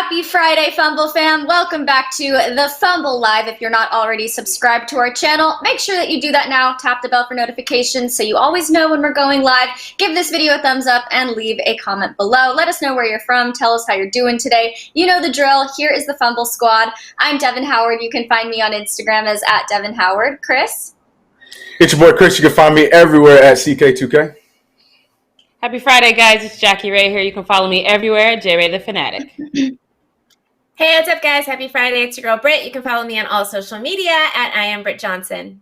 Happy Friday, Fumble fam. Welcome back to the Fumble Live. If you're not already subscribed to our channel, make sure that you do that now. Tap the bell for notifications so you always know when we're going live. Give this video a thumbs up and leave a comment below. Let us know where you're from. Tell us how you're doing today. You know the drill. Here is the Fumble Squad. I'm Devin Howard. You can find me on Instagram as @DevinHoward. Chris? It's your boy Chris. You can find me everywhere at CK2K. Happy Friday, guys. It's Jackie Ray here. You can follow me everywhere at JRay the Fanatic. Hey, what's up, guys? Happy Friday. It's your girl, Britt. You can follow me on all social media at I am Britt Johnson.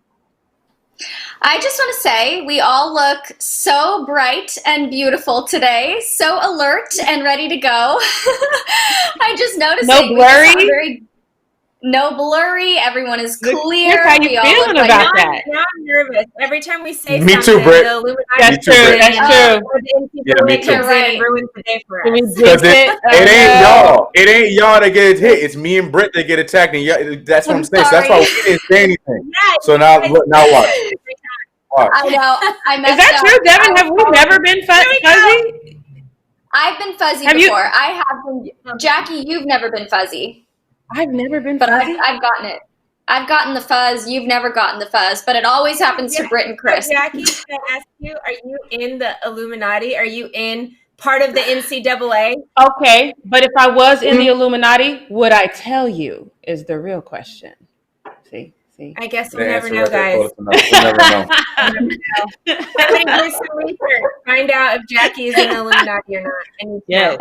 I just want to say we all look so bright and beautiful today, so alert and ready to go. I just noticed no blurry. No blurry. Everyone is clear. How you feeling about that? Now I'm nervous. Every time we say Me something, too, Britt. That's true. That's true. Yeah, me too. Right. Ruins the day for us. Because it ain't y'all. It ain't y'all that get hit. It's me and Britt that get attacked. And that's what I'm saying. So that's why we didn't say anything. Yeah, so now watch. I know. I messed Is that up. true, Devin? Have we never been fuzzy? I've been fuzzy before. I have been. Jackie, you've never been fuzzy. I've never been But fuzzy. I've gotten it. I've gotten the fuzz. You've never gotten the fuzz. But it always happens to Britt and Chris. Jackie, can I ask you, are you in the Illuminati? Are you in part of the NCAA? Okay, but if I was in the Illuminati, would I tell you is the real question. See? I guess we'll never know, guys. We'll never know. Somebody do some research. Find out if Jackie is in the Illuminati or not. Yes.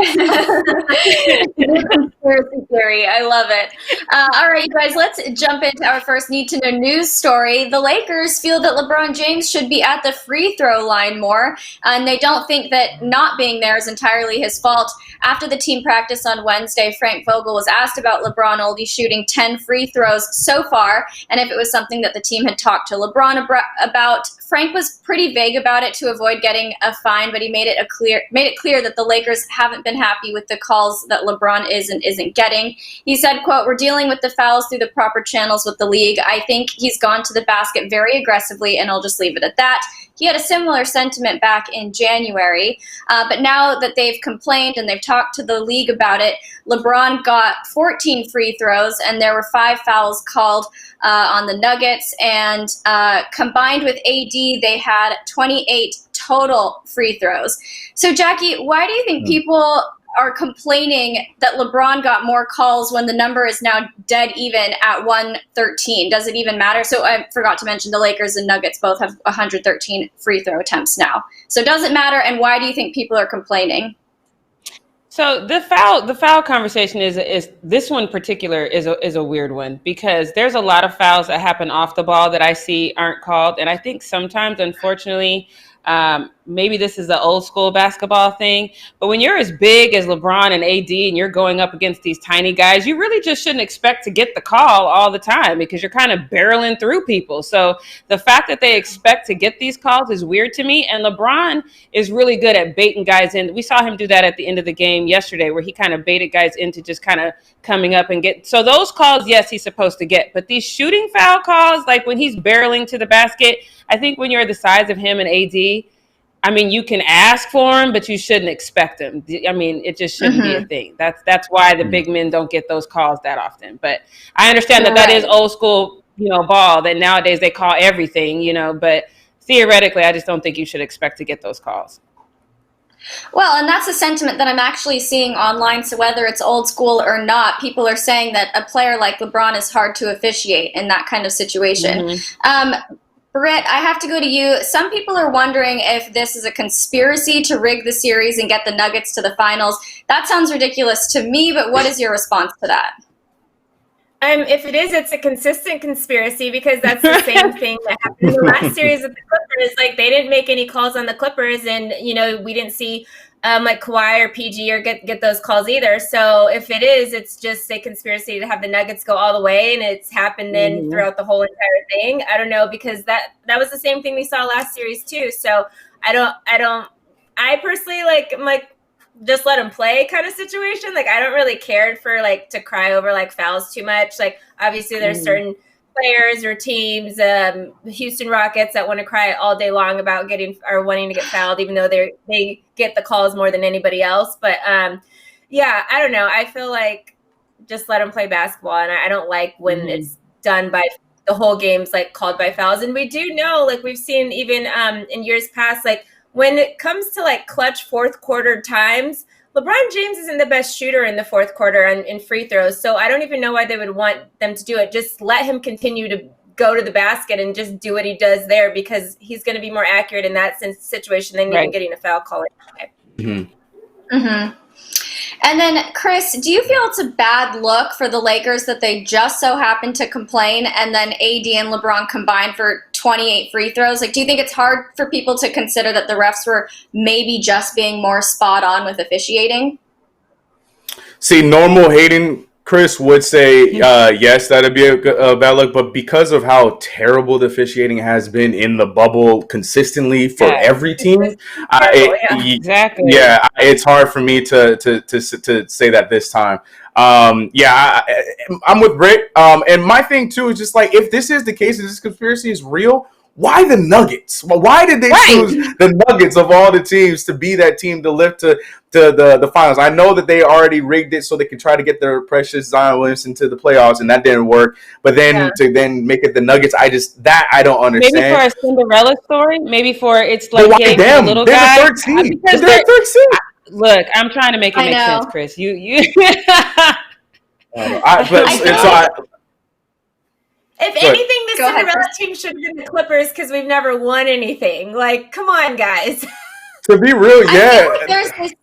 Conspiracy theory. I love it. All right, you guys, let's jump into our first need to know news story. The Lakers feel that LeBron James should be at the free throw line more, and they don't think that not being there is entirely his fault. After the team practice on Wednesday, Frank Vogel was asked about LeBron only shooting 10 free throws so far, and if it was something that the team had talked to LeBron about. Frank was pretty vague about it to avoid getting a fine, but he made it clear that the Lakers haven't been happy with the calls that LeBron is and isn't getting. He said, quote, "We're dealing with the fouls through the proper channels with the league. I think he's gone to the basket very aggressively, and I'll just leave it at that." He had a similar sentiment back in January, but now that they've complained and they've talked to the league about it, LeBron got 14 free throws, and there were 5 fouls called on the Nuggets, and combined with AD, they had 28 total free throws. So, Jackie, why do you think people are complaining that LeBron got more calls when the number is now dead even at 113? Does it even matter? So I forgot to mention the Lakers and Nuggets both have 113 free throw attempts now. So does it matter, and why do you think people are complaining? So the foul conversation is this one in particular is a weird one, because there's a lot of fouls that happen off the ball that I see aren't called, and I think sometimes, unfortunately, maybe this is the old school basketball thing, but when you're as big as LeBron and AD and you're going up against these tiny guys, you really just shouldn't expect to get the call all the time, because you're kind of barreling through people. So the fact that they expect to get these calls is weird to me. And LeBron is really good at baiting guys in. We saw him do that at the end of the game yesterday, where he kind of baited guys into just kind of coming up and get. So those calls, yes, he's supposed to get. But these shooting foul calls, like when he's barreling to the basket, I think when you're the size of him and AD, I mean, you can ask for him, but you shouldn't expect him. I mean, it just shouldn't be a thing. That's why the big men don't get those calls that often. But I understand that is old school, ball, that nowadays they call everything, but theoretically, I just don't think you should expect to get those calls. Well, and that's a sentiment that I'm actually seeing online. So whether it's old school or not, people are saying that a player like LeBron is hard to officiate in that kind of situation. Britt, I have to go to you. Some people are wondering if this is a conspiracy to rig the series and get the Nuggets to the finals. That sounds ridiculous to me, but what is your response to that? If it is, it's a consistent conspiracy, because that's the same thing that happened in the last series with the Clippers. Like, they didn't make any calls on the Clippers, and, we didn't see like Kawhi or PG or get those calls either. So if it is, it's just a conspiracy to have the Nuggets go all the way, and it's happened then throughout the whole entire thing. I don't know, because that was the same thing we saw last series too. So I personally I'm like, just let them play kind of situation. Like, I don't really care for to cry over fouls too much. Like, obviously there's certain players or teams, the Houston Rockets, that want to cry all day long about wanting to get fouled, even though they get the calls more than anybody else. But yeah, I don't know. I feel like just let him play basketball. And I don't like when it's done by the whole game's like called by fouls. And we do know, like we've seen even in years past, like when it comes to like clutch fourth quarter times, LeBron James isn't the best shooter in the fourth quarter in free throws. So I don't even know why they would want them to do it. Just let him continue to go to the basket and just do what he does there, because he's going to be more accurate in that situation than even getting a foul call. And then, Chris, do you feel it's a bad look for the Lakers that they just so happen to complain and then AD and LeBron combined for 28 free throws? Like, do you think it's hard for people to consider that the refs were maybe just being more spot on with officiating? See, normal hating Chris would say yes, that'd be a bad look, but because of how terrible the officiating has been in the bubble consistently for every team, it's hard for me to say that this time. I'm with Britt. And my thing too is just like, if this is the case, if this conspiracy is real, why the Nuggets? Well, why did they choose the Nuggets of all the teams to be that team to lift to the finals? I know that they already rigged it so they can try to get their precious Zion Williamson to the playoffs, and that didn't work. But then to then make it the Nuggets, I don't understand. Maybe for a Cinderella story. Maybe for it's like why them? Little they're guy. The third team. They're the third seed. Look, I'm trying to make it make sense, Chris. You. If anything, the Cinderella team should have been the Clippers because we've never won anything. Like, come on, guys. To be real, I feel like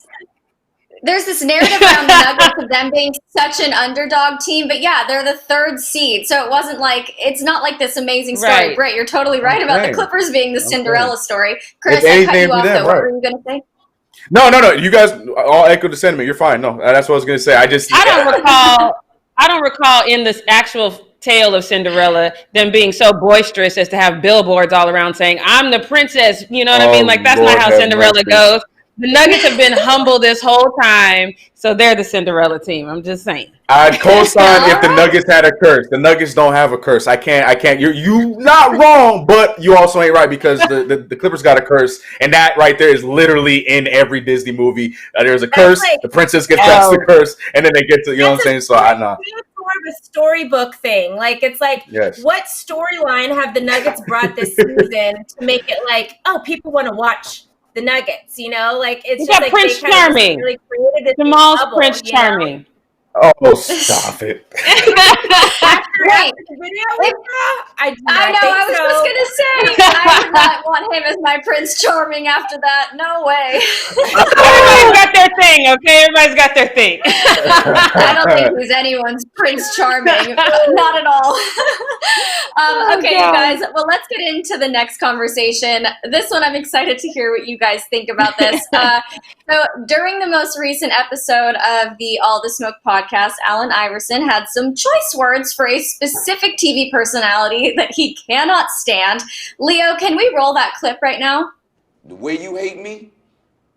there's this narrative around the Nuggets of them being such an underdog team, but they're the third seed, so it's not like this amazing story. Right. Britt, you're totally right about the Clippers being the Cinderella story. Chris, I cut you off though. What were you going to say? No. You guys all echoed the sentiment. You're fine. No, that's what I was going to say. I don't recall in this actual tale of Cinderella them being so boisterous as to have billboards all around saying, "I'm the princess." You know what I mean? Like, that's not how Cinderella goes. The Nuggets have been humble this whole time, so they're the Cinderella team. I'm just saying. I'd co-sign if the Nuggets had a curse. The Nuggets don't have a curse. I can't. You're not wrong, but you also ain't right, because the Clippers got a curse, and that right there is literally in every Disney movie. There's a curse. The princess gets past the curse, and then they get to, you know what I'm saying? So I know. It's more of a storybook thing. Like, it's like, what storyline have the Nuggets brought this season to make it like, oh, people want to watch the Nuggets, you know? Like, it's just like Prince Charming. Really Jamal's Prince Charming. Oh, stop it. Right. I was just going to say, I would not want him as my Prince Charming after that. No way. Everybody's got their thing, okay? Everybody's got their thing. I don't think he's anyone's Prince Charming. Not at all. Okay, you guys. Well, let's get into the next conversation. This one, I'm excited to hear what you guys think about this. So during the most recent episode of the All the Smoke podcast, Allen Iverson had some choice words for a specific TV personality that he cannot stand. Leo, can we roll that clip right now? The way you hate me,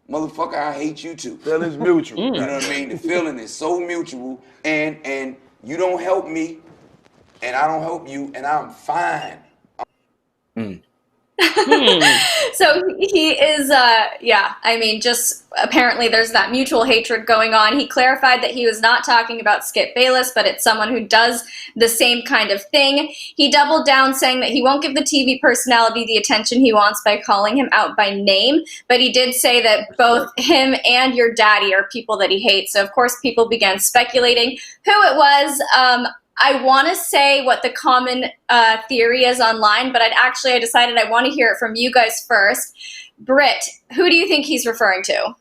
motherfucker, I hate you too. That is mutual. You know what I mean? The feeling is so mutual, and you don't help me, and I don't help you, and I'm fine. So he is, just apparently there's that mutual hatred going on. He clarified that he was not talking about Skip Bayless, but it's someone who does the same kind of thing. He doubled down, saying that he won't give the TV personality the attention he wants by calling him out by name, but he did say that both him and your daddy are people that he hates. So of course people began speculating who it was. I want to say what the common theory is online, but I decided I want to hear it from you guys first. Britt, who do you think he's referring to?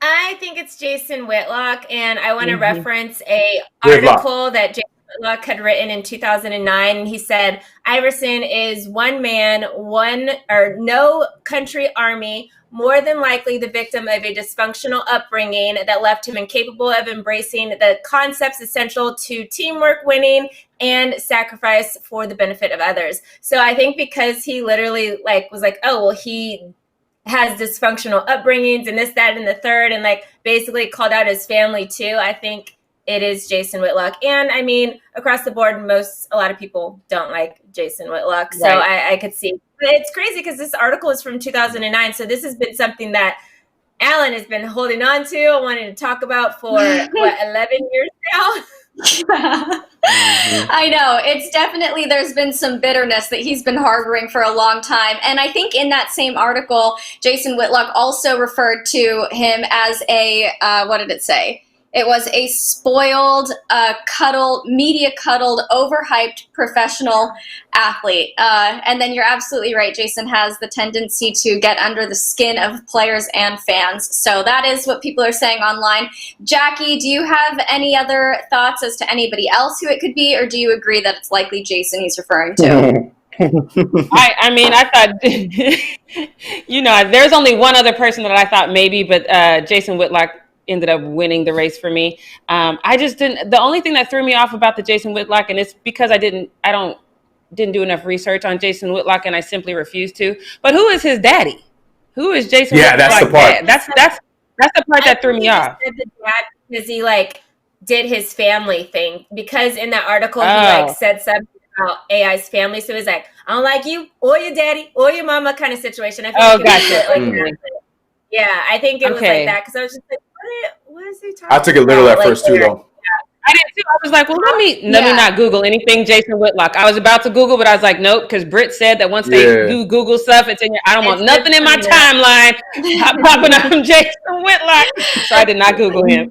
I think it's Jason Whitlock, and I want to reference a article that Jason Whitlock had written in 2009. And he said, Iverson is one man, no country army, more than likely the victim of a dysfunctional upbringing that left him incapable of embracing the concepts essential to teamwork, winning, and sacrifice for the benefit of others. So I think because he literally was like, oh, well, he has dysfunctional upbringings and this, that, and the third, and basically called out his family too. I think it is Jason Whitlock. And I mean, across the board, a lot of people don't like Jason Whitlock. So I could see. But it's crazy because this article is from 2009. So this has been something that Alan has been holding on to, I wanted to talk about for 11 years now. I know, it's definitely, there's been some bitterness that he's been harboring for a long time. And I think in that same article, Jason Whitlock also referred to him as a, what did it say? It was a spoiled, media cuddled, overhyped professional athlete. And then you're absolutely right. Jason has the tendency to get under the skin of players and fans. So that is what people are saying online. Jackie, do you have any other thoughts as to anybody else who it could be, or do you agree that it's likely Jason he's referring to? I mean, I thought, you know, there's only one other person that I thought maybe, but Jason Whitlock ended up winning the race for me. I just didn't. The only thing that threw me off about the Jason Whitlock, and it's because I didn't do enough research on Jason Whitlock, and I simply refused to. But who is his daddy? Who is Jason? Yeah, Whitlock's that's the part. dad? That's the part that threw me off. Said the dad because he like did his family thing, because in that article he like said something about AI's family, so he's like, I don't like you or your daddy or your mama kind of situation. I feel gotcha. Yeah, I think it was like that, because I was just like, what is he talking about? I took it literal at first too, though. I did too. I was like, well, let me not Google anything Jason Whitlock. I was about to Google, but I was like, nope, because Britt said that once they do Google stuff, it's in your, I don't want nothing in my timeline popping up from Jason Whitlock. So I did not Google him.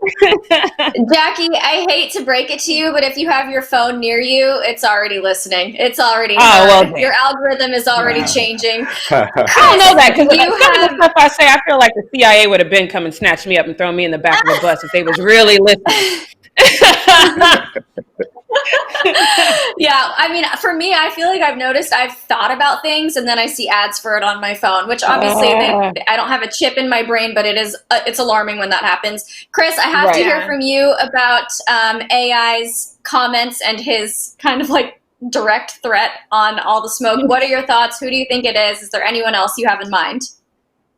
Jackie, I hate to break it to you, but if you have your phone near you, it's already listening. It's already your algorithm is already changing. I don't know that, because some of the stuff I say, I feel like the CIA would have been come and snatched me up and thrown me in the back of the bus if they was really listening. Yeah, I mean, for me, I feel like I've noticed I've thought about things and then I see ads for it on my phone, which obviously I don't have a chip in my brain, but it's alarming when that happens. Chris, I have to hear from you about AI's comments and his kind of like direct threat on all the smoke. What are your thoughts? Who do you think it is? Is there anyone else you have in mind?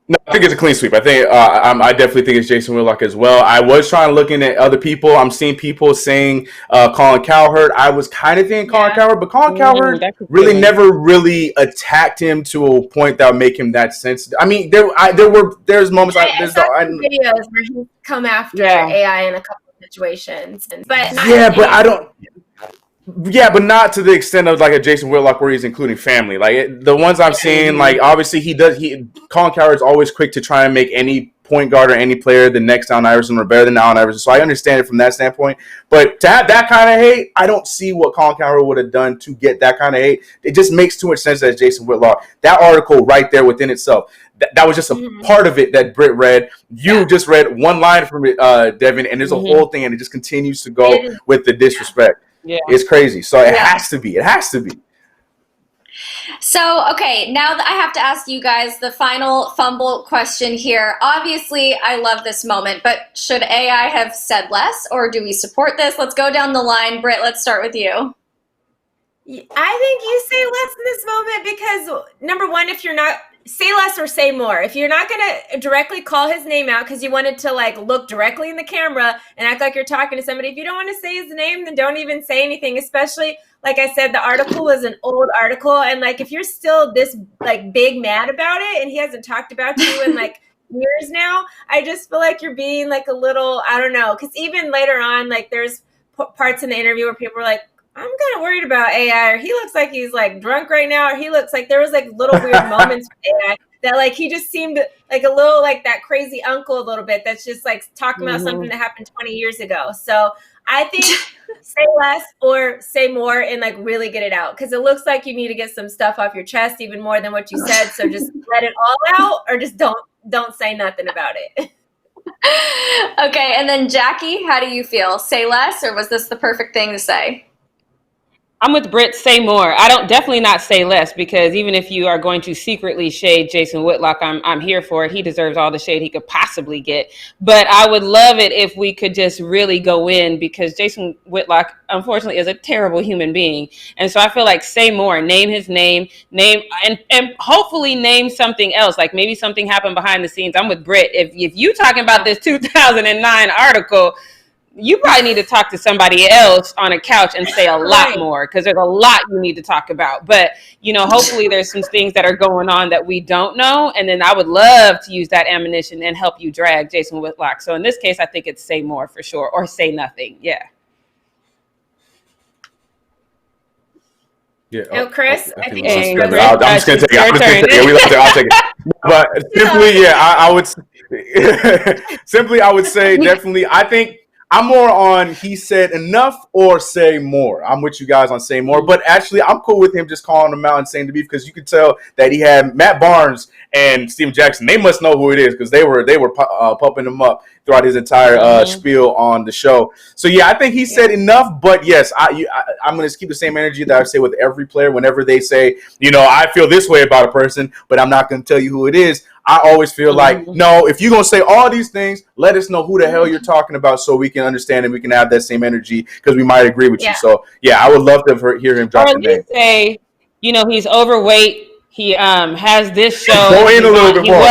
No, I think it's a clean sweep. I think I definitely think it's Jason Whitlock as well. I was trying to look at other people. I'm seeing people saying Colin Cowherd. I was kind of thinking Colin Cowherd, but Colin Cowherd really never really attacked him to a point that would make him that sensitive. I mean, there's moments there's videos where he's come after AI in a couple of situations, but I don't. Yeah, but not to the extent of like a Jason Whitlock where he's including family. Like the ones I'm seeing, like obviously Colin Cowherd's always quick to try and make any point guard or any player the next Allen Iverson or better than Allen Iverson. So I understand it from that standpoint. But to have that kind of hate, I don't see what Colin Cowherd would have done to get that kind of hate. It just makes too much sense as Jason Whitlock. That article right there within itself, that was just a part of it that Britt read. You just read one line from it, Devin, and there's a whole thing, and it just continues to go with the disrespect. Yeah. It's crazy. So it has to be. It has to be. So, okay, now that I have to ask you guys the final fumble question here. Obviously, I love this moment, but should AI have said less, or do we support this? Let's go down the line. Britt, let's start with you. I think you say less in this moment because, number one, if you're not, say less or say more. If you're not going to directly call his name out because you wanted to like look directly in the camera and act like you're talking to somebody, if you don't want to say his name, then don't even say anything. Especially, like I said, the article was an old article. And like, if you're still this like big mad about it and he hasn't talked about you in like years now, I just feel like you're being like a little, I don't know. Because even later on, like there's parts in the interview where people are like, I'm kind of worried about AI, or he looks like he's like drunk right now, or he looks like there was like little weird moments with AI that like he just seemed like a little like that crazy uncle a little bit that's just like talking about something that happened 20 years ago. So I think say less or say more and like really get it out, because it looks like you need to get some stuff off your chest even more than what you said. So just let it all out, or just don't say nothing about it. Okay, and then Jackie, how do you feel? Say less, or was this the perfect thing to say? I'm with Britt, say more. I don't definitely not say less, because even if you are going to secretly shade Jason Whitlock, I'm here for it. He deserves all the shade he could possibly get. But I would love it if we could just really go in, because Jason Whitlock, unfortunately, is a terrible human being. And so I feel like say more, name his name, and hopefully name something else. Like maybe something happened behind the scenes. I'm with Britt. If you talking about this 2009 article, you probably need to talk to somebody else on a couch and say a lot more, because there's a lot you need to talk about. But, hopefully there's some things that are going on that we don't know. And then I would love to use that ammunition and help you drag Jason Whitlock. So in this case, I think it's say more for sure, or say nothing. Yeah. Yeah. Oh, Chris, I think she's Chris. I'm just gonna take it. I'll take it. But simply, I would simply, I would say definitely. I think I'm more on he said enough or say more. I'm with you guys on say more, but actually, I'm cool with him just calling him out and saying the beef, because you could tell that he had Matt Barnes and Steven Jackson. They must know who it is, because they were pumping him up throughout his entire spiel on the show. So yeah, I think he said enough. But yes, I'm going to keep the same energy that I say with every player. Whenever they say, I feel this way about a person, but I'm not going to tell you who it is, I always feel like, no, if you're going to say all these things, let us know who the hell you're talking about, so we can understand and we can have that same energy, because we might agree with you. So yeah, I would love to hear him drop the name. Say, he's overweight. He has this show. Go in a little bit more.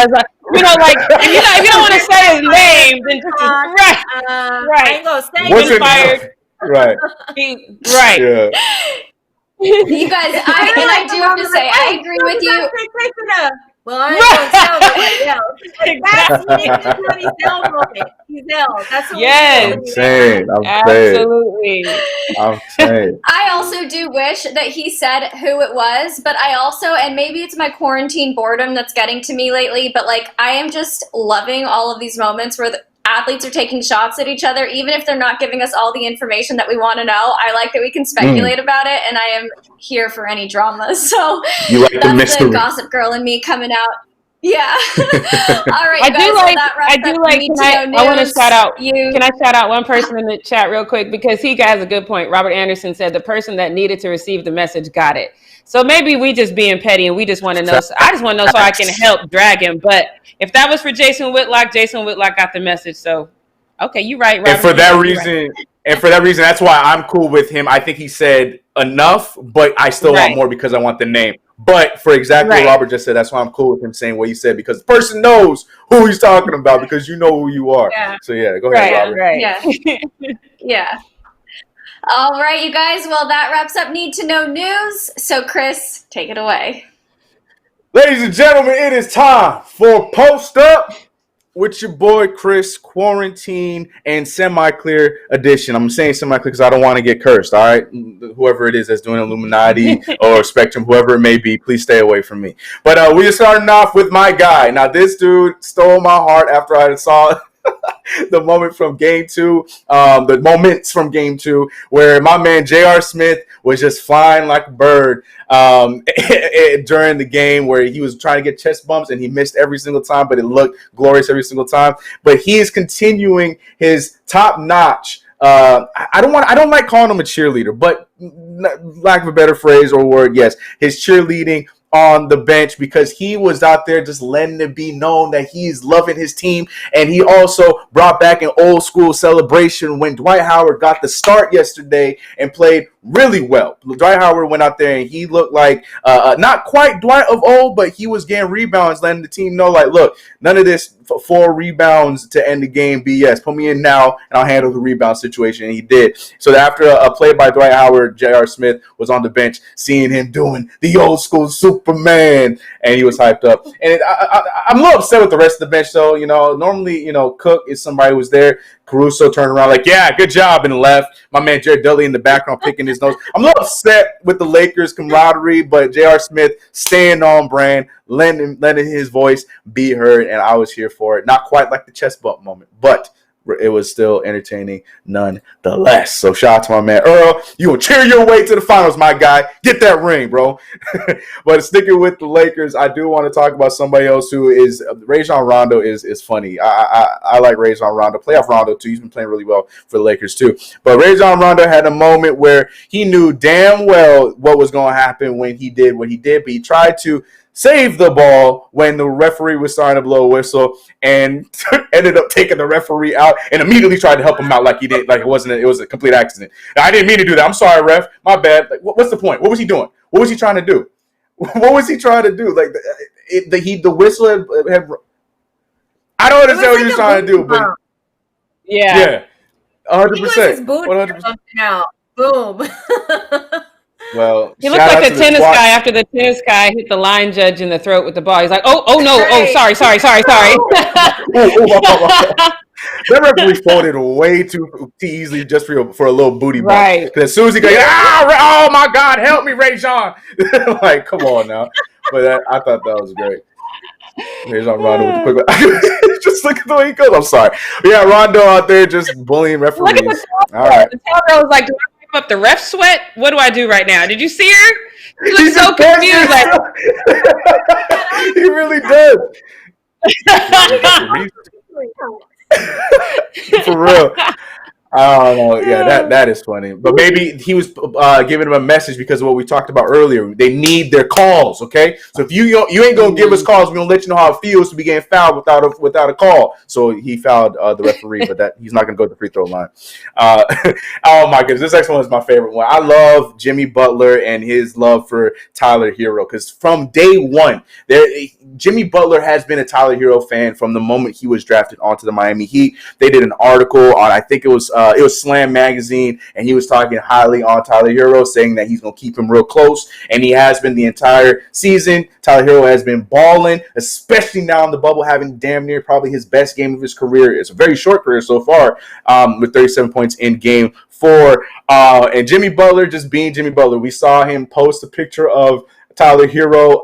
If you don't want to say his name, then just right. I ain't gonna say what's it. Fired. Right. Right. Yeah. You guys, I do have to say, I agree with you. Well, I ain't gonna tell nobody else. That's what he's ill. He's ill. That's what I'm saying. Absolutely. I'm saying. I also do wish that he said who it was, but I also, and maybe it's my quarantine boredom that's getting to me lately, but I am just loving all of these moments where the athletes are taking shots at each other, even if they're not giving us all the information that we want to know. I like that we can speculate about it, and I am here for any drama. So you like that's the gossip girl in me coming out. Yeah. All right, I guys. I want to shout out. Can I shout out one person in the chat real quick, because he has a good point. Robert Anderson said the person that needed to receive the message got it. So maybe we just being petty and we just want to know. So I just want to know so I can help drag him. But if that was for Jason Whitlock got the message. So okay, you're right, Robert. And for that reason, that's why I'm cool with him. I think he said enough, but I still want more, because I want the name. But for exactly what Robert just said, that's why I'm cool with him saying what he said, because the person knows who he's talking about, because you know who you are. Yeah. So yeah, go ahead, Robert. Right. Yeah. Yeah. All right, you guys. Well, that wraps up Need to Know News. So Chris, take it away. Ladies and gentlemen, it is time for Post Up with your boy Chris, quarantine and semi-clear edition. I'm saying semi-clear because I don't want to get cursed, all right? Whoever it is that's doing Illuminati or Spectrum, whoever it may be, please stay away from me. But we are starting off with my guy. Now, this dude stole my heart after I saw the moments from game two, where my man J.R. Smith was just flying like a bird during the game, where he was trying to get chest bumps and he missed every single time, but it looked glorious every single time. But he is continuing his top notch. I don't like calling him a cheerleader, but lack of a better phrase or word, yes, his cheerleading on the bench, because he was out there just letting it be known that he's loving his team. And he also brought back an old school celebration when Dwight Howard got the start yesterday and played really well. Dwight Howard went out there and he looked like not quite Dwight of old, but he was getting rebounds, letting the team know, like, look, none of this 4 rebounds to end the game BS. Put me in now and I'll handle the rebound situation. And he did. So after a play by Dwight Howard, J.R. Smith was on the bench, seeing him doing the old school Superman, and he was hyped up. And I'm a little upset with the rest of the bench, though. Normally, Cook is somebody who was there. Caruso turned around like, yeah, good job, and left. My man Jared Dudley in the background picking his nose. I'm a little upset with the Lakers' camaraderie, but J.R. Smith staying on brand, letting his voice be heard, and I was here for it. Not quite like the chest bump moment, but it was still entertaining nonetheless. So shout out to my man Earl. You will cheer your way to the finals, my guy. Get that ring, bro. But sticking with the Lakers, I do want to talk about somebody else who is Rajon Rondo is funny. I like Rajon Rondo. Playoff Rondo too. He's been playing really well for the Lakers too. But Rajon Rondo had a moment where he knew damn well what was going to happen when he did what he did, but he tried to save the ball when the referee was starting to blow a whistle, and ended up taking the referee out and immediately tried to help him out like he did, like it was a complete accident. I didn't mean to do that. I'm sorry, ref. My bad. Like, what's the point? What was he doing? What was he trying to do? What was he trying to do? Like the whistle had I don't understand what he was trying to do, but yeah. 100%. booty 100%. now. Boom. Well, He looked like the tennis guy after the tennis guy hit the line judge in the throat with the ball. He's like, oh no, Right. oh sorry. That referee folded way too easily just for a little booty bump. Right. Because as soon as he goes, oh my God, help me, Ray Jean. Like, come on now. But I thought that was great. Ray Jean Rondo with the quick. Just look at the way he goes. I'm sorry. But yeah, Rondo out there just bullying referees. Look at the All right. The tall girl was like, do I wipe up the ref sweat? What do I do right now? Did you see her? She looks so confused. Like, he really does. For real. I don't know. Yeah, that is funny. But maybe he was giving him a message because of what we talked about earlier. They need their calls, okay? So if you ain't gonna give us calls, we're gonna let you know how it feels to be getting fouled without a call. So he fouled the referee, but that he's not gonna go to the free throw line. Oh my goodness, this next one is my favorite one. I love Jimmy Butler and his love for Tyler Hero because from day one, Jimmy Butler has been a Tyler Hero fan from the moment he was drafted onto the Miami Heat. They did an article on, I think it was Slam Magazine, and he was talking highly on Tyler Hero, saying that he's going to keep him real close, and he has been the entire season. Tyler Hero has been balling, especially now in the bubble, having damn near probably his best game of his career. It's a very short career so far, with 37 points in game 4. And Jimmy Butler just being Jimmy Butler. We saw him post a picture of Tyler Hero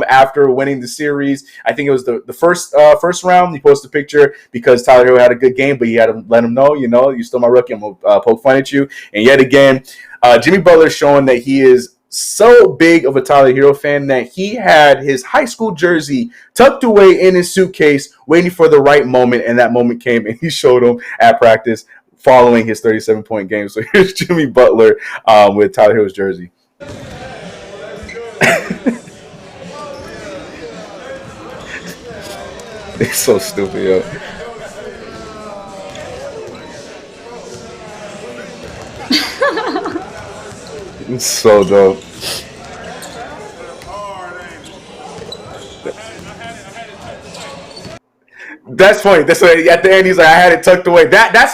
after winning the series. I think it was the first round. He posted a picture because Tyler Hero had a good game, but he had to let him know, you're still my rookie. I'm going to poke fun at you. And yet again, Jimmy Butler is showing that he is so big of a Tyler Hero fan that he had his high school jersey tucked away in his suitcase, waiting for the right moment, and that moment came, and he showed him at practice following his 37-point game. So here's Jimmy Butler with Tyler Hero's jersey. It's so stupid, yo. It's so dope. That's funny. That's what, at the end he's like, I had it tucked away. That's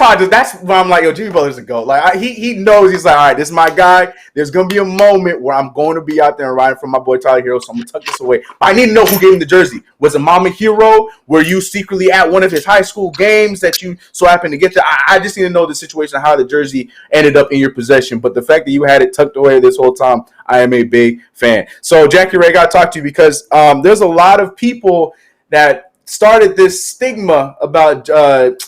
why I'm like, yo, Jimmy Butler's a GOAT. Like he knows, he's like, all right, this is my guy. There's gonna be a moment where I'm going to be out there and riding for my boy Tyler Hero, so I'm gonna tuck this away. I need to know who gave him the jersey. Was it Mama Hero? Were you secretly at one of his high school games that you so happened to get to? I just need to know the situation of how the jersey ended up in your possession. But the fact that you had it tucked away this whole time, I am a big fan. So Jackie Ray, got to talk to you because there's a lot of people that started this stigma about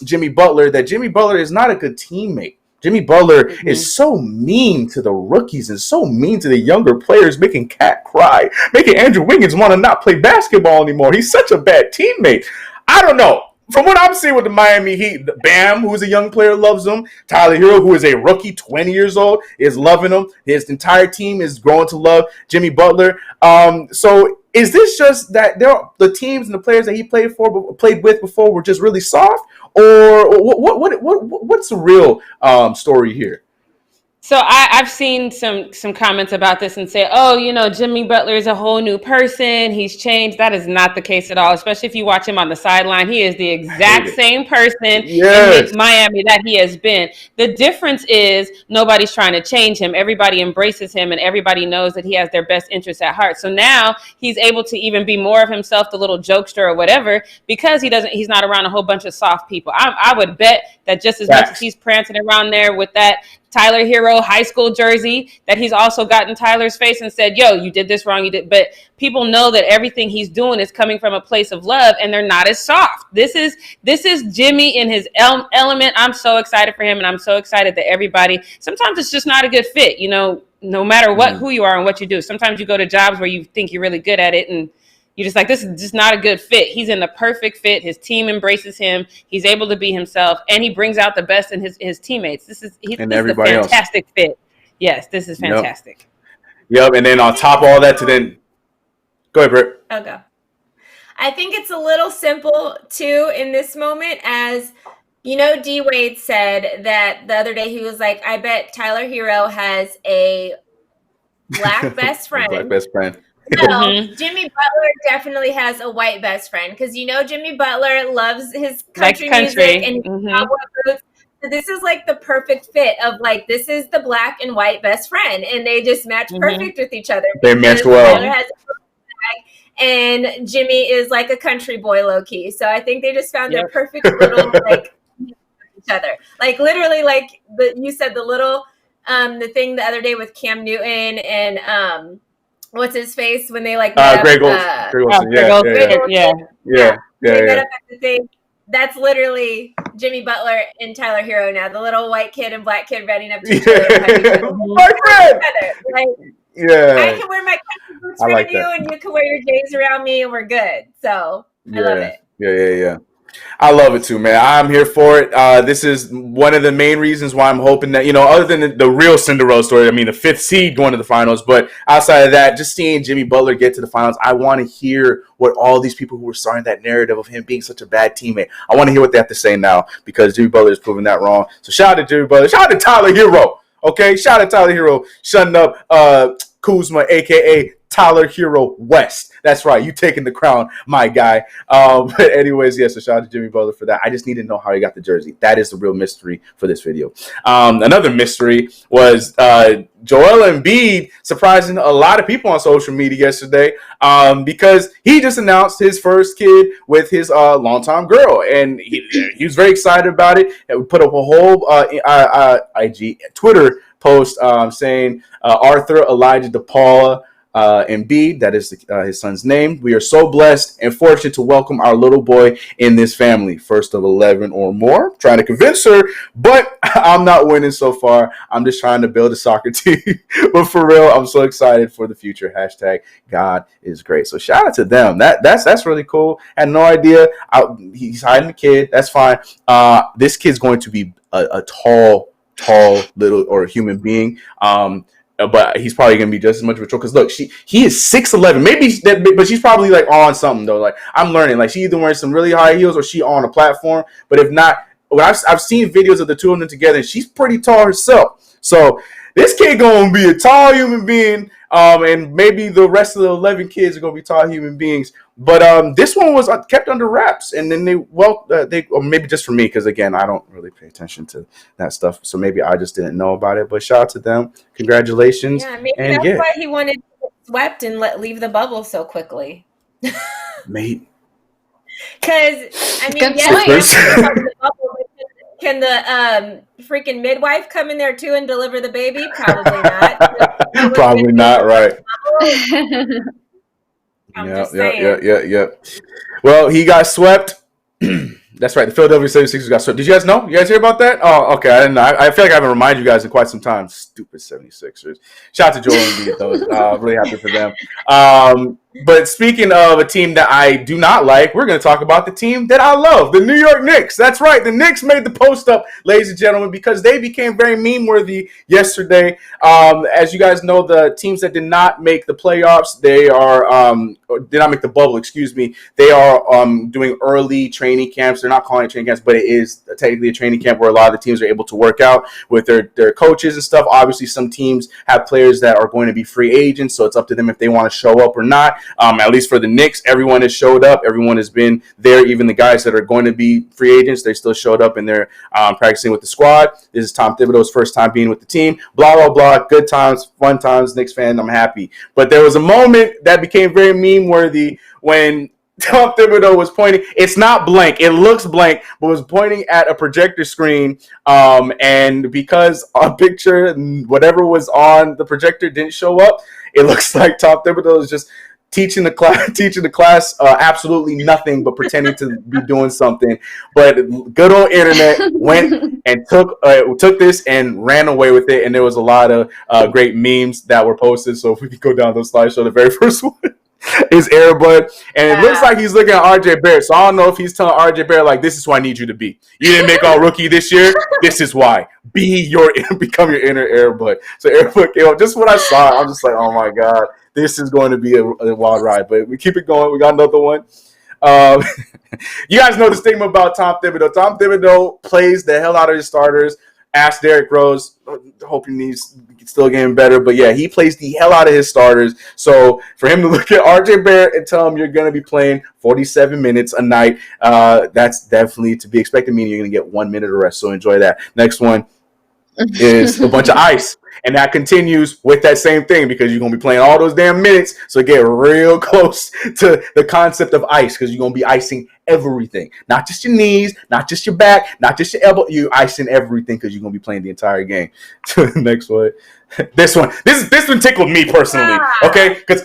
Jimmy Butler, that Jimmy Butler is not a good teammate. Jimmy Butler is so mean to the rookies and so mean to the younger players, making Cat cry, making Andrew Wiggins want to not play basketball anymore. He's such a bad teammate. I don't know. From what I'm seeing with the Miami Heat, Bam, who's a young player, loves him. Tyler Hero, who is a rookie, 20 years old, is loving him. His entire team is growing to love Jimmy Butler. So is this just that the teams and the players that he played with before were just really soft, or what's the real story here? So I've seen some comments about this and say, oh, Jimmy Butler is a whole new person. He's changed. That is not the case at all, especially if you watch him on the sideline. He is the exact same person in Miami that he has been. The difference is nobody's trying to change him. Everybody embraces him, and everybody knows that he has their best interests at heart. So now he's able to even be more of himself, the little jokester or whatever, because he's not around a whole bunch of soft people. I would bet that just as much as he's prancing around there with that Tyler Hero high school jersey, that he's also gotten Tyler's face and said, yo, you did this wrong. But people know that everything he's doing is coming from a place of love, and they're not as soft. This is Jimmy in his element. I'm so excited for him, and I'm so excited that everybody, sometimes it's just not a good fit, no matter who you are and what you do. Sometimes you go to jobs where you think you're really good at it, and you're just like, this is just not a good fit. He's in the perfect fit. His team embraces him. He's able to be himself, and he brings out the best in his teammates. This is a fantastic fit. Yes, this is fantastic. Yep. And then on top of all that, go ahead, Britt. I'll go. I think it's a little simple too in this moment, as D Wade said that the other day. He was like, I bet Tyler Hero has a black best friend. Black best friend. No, Jimmy Butler definitely has a white best friend, because Jimmy Butler loves his country music and his cowboy boots. this is like the perfect fit of like, this is the black and white best friend, and they just match perfect with each other. They match well. Tyler has a and Jimmy is like a country boy, low key. So I think they just found their perfect little like each other. Like literally, like you said, the little the thing the other day with Cam Newton and what's his face when they like Greg Olsen. Yeah. They met up at the thing. That's literally Jimmy Butler and Tyler Hero now. The little white kid and black kid running up to each other. My friend. Like, I can wear my country boots around you, and you can wear your J's around me, and we're good. So I love it. Yeah. I love it too, man. I'm here for it. This is one of the main reasons why I'm hoping that, other than the real Cinderella story, I mean, the 5th seed going to the finals, but outside of that, just seeing Jimmy Butler get to the finals, I want to hear what all these people who were starting that narrative of him being such a bad teammate, I want to hear what they have to say now, because Jimmy Butler is proving that wrong. So shout out to Jimmy Butler. Shout out to Tyler Hero. Okay, shout out to Tyler Hero shutting up Kuzma, a.k.a. Tyler Hero West. That's right. You taking the crown, my guy. But anyways, so shout out to Jimmy Butler for that. I just need to know how he got the jersey. That is the real mystery for this video. Another mystery was Joel Embiid surprising a lot of people on social media yesterday because he just announced his first kid with his longtime girl. And he was very excited about it. And we put up a whole Twitter post saying Arthur Elijah DePaula Embiid, that is his son's name. We are so blessed and fortunate to welcome our little boy in this family. First of 11 or more. Trying to convince her, but I'm not winning so far. I'm just trying to build a soccer team. But for real, I'm so excited for the future. Hashtag God is great. So shout out to them. That's really cool. Had no idea. He's hiding the kid. That's fine. This kid's going to be a tall little or human being. But he's probably gonna be just as much of a troll because look, he is 6'11". Maybe but she's probably like on something though. Like I'm learning, like she either wearing some really high heels or she on a platform. But if not, I've seen videos of the two of them together, and she's pretty tall herself. So this kid gonna be a tall human being, and maybe the rest of the 11 kids are gonna be tall human beings. But this one was kept under wraps, and then or maybe just for me, because again, I don't really pay attention to that stuff, so maybe I just didn't know about it. But shout out to them, congratulations. Yeah, maybe that's why he wanted to get swept and leave the bubble so quickly. Mate, because I mean, can the freaking midwife come in there too and deliver the baby? Probably not. Probably not, right? Yeah. Well, he got swept. That's right. The Philadelphia 76ers got swept. Did you guys know? You guys hear about that? Oh, okay. I didn't know. I feel like I haven't reminded you guys in quite some time. Stupid 76ers. Shout out to Joel Embiid, though. Really happy for them. But speaking of a team that I do not like, we're going to talk about the team that I love, the New York Knicks. That's right. The Knicks made the post up, ladies and gentlemen, because they became very meme-worthy yesterday. As you guys know, the teams that did not make the playoffs, they are did not make the bubble, excuse me. They are doing early training camps. They're not calling it training camps, but it is technically a training camp where a lot of the teams are able to work out with their coaches and stuff. Obviously, some teams have players that are going to be free agents, so it's up to them if they want to show up or not. At least for the Knicks, everyone has showed up. Everyone has been there. Even the guys that are going to be free agents, they still showed up and they're practicing with the squad. This is Tom Thibodeau's first time being with the team. Blah, blah, blah. Good times, fun times. Knicks fan, I'm happy. But there was a moment that became very meme-worthy when Tom Thibodeau was pointing. It's not blank. It looks blank, but was pointing at a projector screen. And because a picture, whatever was on the projector didn't show up, it looks like Tom Thibodeau is just teaching the class absolutely nothing but pretending to be doing something. But good old internet went and took this and ran away with it. And there was a lot of great memes that were posted. So if we could go down the slideshow, the very first one is Airbud. And it looks like he's looking at RJ Barrett. So I don't know if he's telling RJ Barrett, like, this is who I need you to be. You didn't make all rookie this year. This is why. Become your inner Airbud. So Airbud came up. Just when I saw it, I'm just like, oh my God. This is going to be a wild ride, but we keep it going. We got another one. You guys know the stigma about Tom Thibodeau. Tom Thibodeau plays the hell out of his starters. Ask Derrick Rose. Hoping he's still getting better. But yeah, he plays the hell out of his starters. So for him to look at RJ Barrett and tell him you're going to be playing 47 minutes a night, that's definitely to be expected, meaning you're going to get 1 minute of rest. So enjoy that. Next one is a bunch of ice. And that continues with that same thing because you're going to be playing all those damn minutes. So get real close to the concept of ice because you're going to be icing everything. Not just your knees, not just your back, not just your elbow. You icing everything because you're going to be playing the entire game. Next one. This one tickled me personally. Okay? Because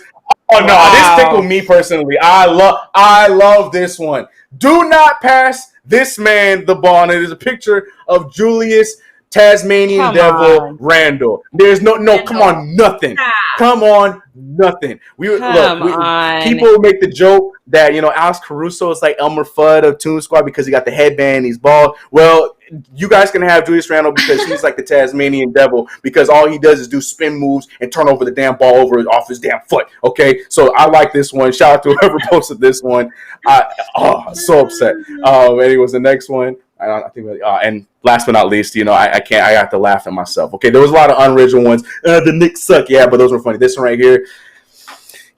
this tickled me personally. I love this one. Do not pass this man the ball. And it is a picture of Julius Tasmanian Devil Randle. There's no come on, nothing. Come on, nothing. People make the joke that Alex Caruso is like Elmer Fudd of Toon Squad because he got the headband, he's bald. Well, you guys can have Julius Randle because he's like the Tasmanian Devil because all he does is do spin moves and turn over the damn ball off his damn foot. Okay, so I like this one. Shout out to whoever posted this one. So upset. Anyways, the next one. I think, and last but not least, I got to laugh at myself. Okay, there was a lot of unoriginal ones. The Knicks suck, yeah, but those were funny. This one right here,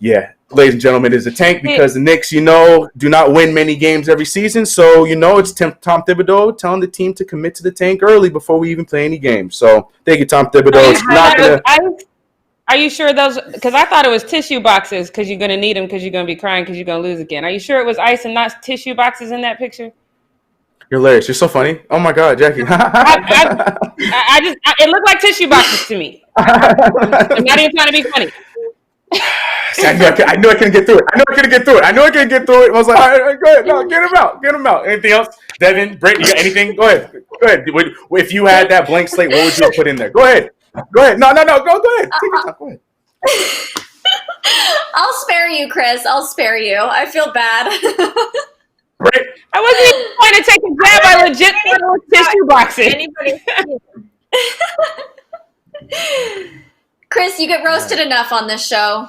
yeah, ladies and gentlemen, is a tank because the Knicks, do not win many games every season. So it's Tom Thibodeau telling the team to commit to the tank early before we even play any games. So thank you, Tom Thibodeau. It's not gonna. Are you sure those? Because I thought it was tissue boxes because you're gonna need them because you're gonna be crying because you're gonna lose again. Are you sure it was ice and not tissue boxes in that picture? You're hilarious. You're so funny. Oh my God, Jackie. It looked like tissue boxes to me. I'm not even trying to be funny. See, I knew I couldn't get through it. I was like, all right, go ahead. No, get him out. Anything else? Devin, Britt, you got anything? Go ahead. If you had that blank slate, what would you have put in there? Go ahead. No. Go ahead. Take your time. Go ahead. I'll spare you, Chris. I'll spare you. I feel bad. Britt. I wasn't even trying to take a jab. I legit thought it was tissue boxes. Chris, you get roasted enough on this show.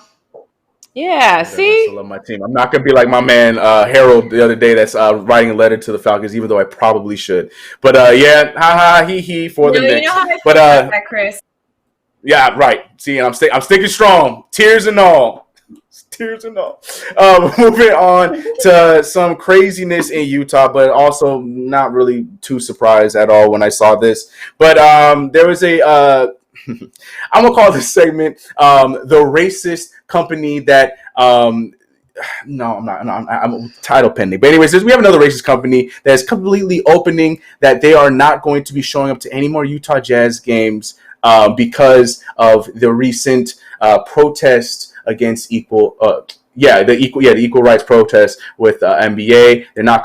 Yeah, see? I still love my team. I'm not going to be like my man Harold the other day that's writing a letter to the Falcons, even though I probably should. But, yeah, he for the Knicks. But, that, Chris. Yeah, right. See, I'm sticking strong. Tears and all. Moving on to some craziness in Utah, but also not really too surprised at all when I saw this. But there was a I'm gonna call this segment the racist company that no, I'm not. I'm title pending. But anyways, we have another racist company that is completely opening that they are not going to be showing up to any more Utah Jazz games because of the recent protest against the equal rights protest with NBA. They're not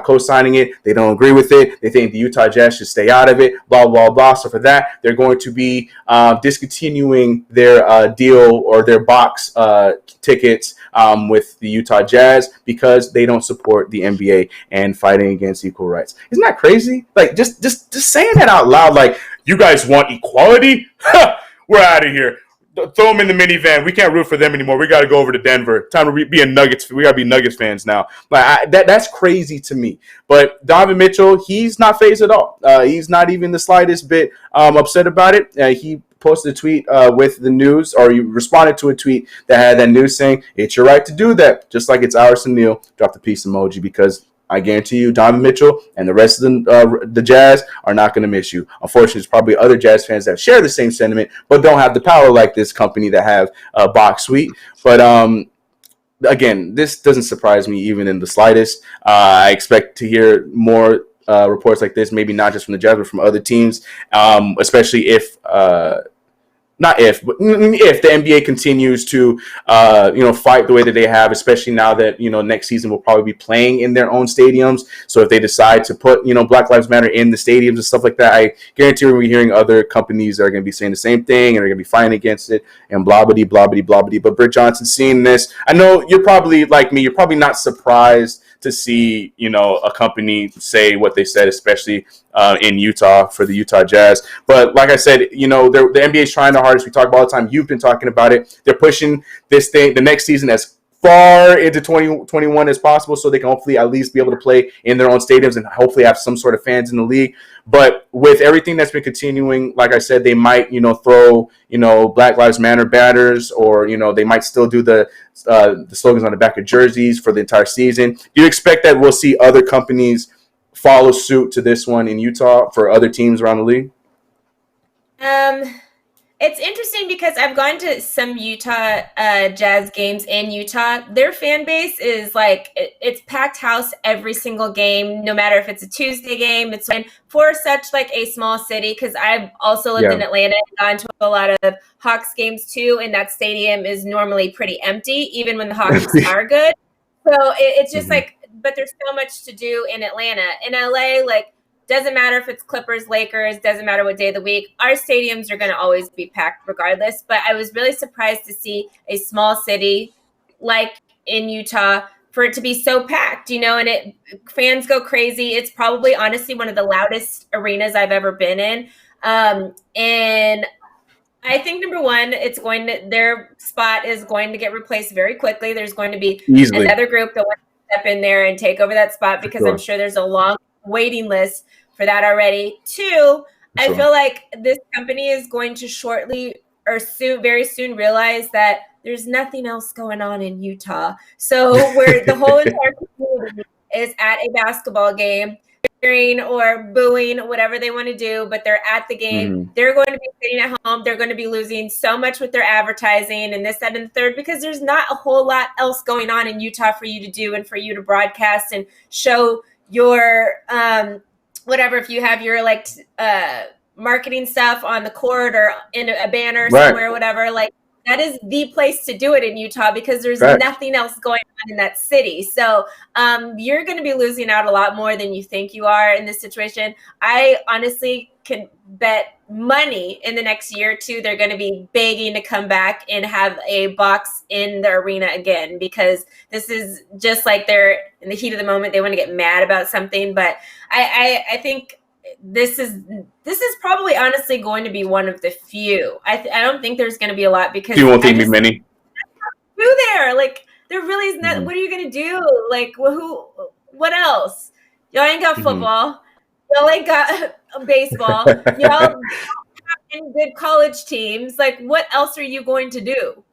co-signing it. They don't agree with it. They think the Utah Jazz should stay out of it. Blah blah blah. So for that, they're going to be discontinuing their deal or their box tickets with the Utah Jazz because they don't support the NBA and fighting against equal rights. Isn't that crazy? Like just saying that out loud. Like, you guys want equality? We're out of here. Throw them in the minivan. We can't root for them anymore. We got to go over to Denver. Time to be a Nuggets. We got to be Nuggets fans now. Like that's crazy to me. But Donovan Mitchell, he's not fazed at all. He's not even the slightest bit upset about it. He posted a tweet with the news, or he responded to a tweet that had that news saying, "It's your right to do that," just like it's ours to kneel. Drop the peace emoji because I guarantee you, Donovan Mitchell and the rest of the Jazz are not going to miss you. Unfortunately, there's probably other Jazz fans that share the same sentiment, but don't have the power like this company that have a box suite. But again, this doesn't surprise me even in the slightest. I expect to hear more reports like this, maybe not just from the Jazz, but from other teams, especially if the NBA continues to fight the way that they have, especially now that next season will probably be playing in their own stadiums. So if they decide to put Black Lives Matter in the stadiums and stuff like that, I guarantee we're hearing other companies that are going to be saying the same thing and are going to be fighting against it and blah blah blah blah blah blah. But Britt Johnson, seeing this, I know you're probably like me. You're probably not surprised to see a company say what they said, especially in Utah for the Utah Jazz. But like I said, the NBA is trying the hardest. We talk about all the time. You've been talking about it. They're pushing this thing the next season as far into 2021 as possible, so they can hopefully at least be able to play in their own stadiums and hopefully have some sort of fans in the league. But with everything that's been continuing, like I said, they might, throw, Black Lives Matter banners, or, they might still do the slogans on the back of jerseys for the entire season. Do you expect that we'll see other companies follow suit to this one in Utah for other teams around the league? It's interesting because I've gone to some Utah Jazz games in Utah. Their fan base is like, it's packed house every single game, no matter if it's a Tuesday game. It's for such like a small city, because I've also lived in Atlanta and gone to a lot of Hawks games too, and that stadium is normally pretty empty, even when the Hawks are good. So it's just like, but there's so much to do in Atlanta. In LA, like, doesn't matter if it's Clippers, Lakers, doesn't matter what day of the week. Our stadiums are going to always be packed regardless. But I was really surprised to see a small city like in Utah for it to be so packed, and fans go crazy. It's probably honestly one of the loudest arenas I've ever been in. And I think number one, their spot is going to get replaced very quickly. There's going to be another group that wants to step in there and take over that spot, because I'm sure there's a long waiting list for that already. Two, I feel like this company is going to shortly or very soon realize that there's nothing else going on in Utah. So where the whole entire community is at a basketball game, cheering or booing, whatever they want to do, but they're at the game. They're going to be sitting at home. They're going to be losing so much with their advertising and this, that, and the third, because there's not a whole lot else going on in Utah for you to do and for you to broadcast and show your whatever, if you have your like marketing stuff on the court or in a banner somewhere, whatever, like that is the place to do it in Utah, because there's nothing else going on in that city. So you're going to be losing out a lot more than you think you are in this situation. I honestly can bet money in the next year or two they're going to be begging to come back and have a box in the arena again, because this is just like they're in the heat of the moment. They want to get mad about something. But I think this is probably honestly going to be one of the few. I don't think there's going to be a lot, because you won't think be many. Who there? Like, there really is not. What are you going to do? Like, what else? Y'all ain't got football. Y'all ain't got baseball. Y'all have any good college teams. Like, what else are you going to do?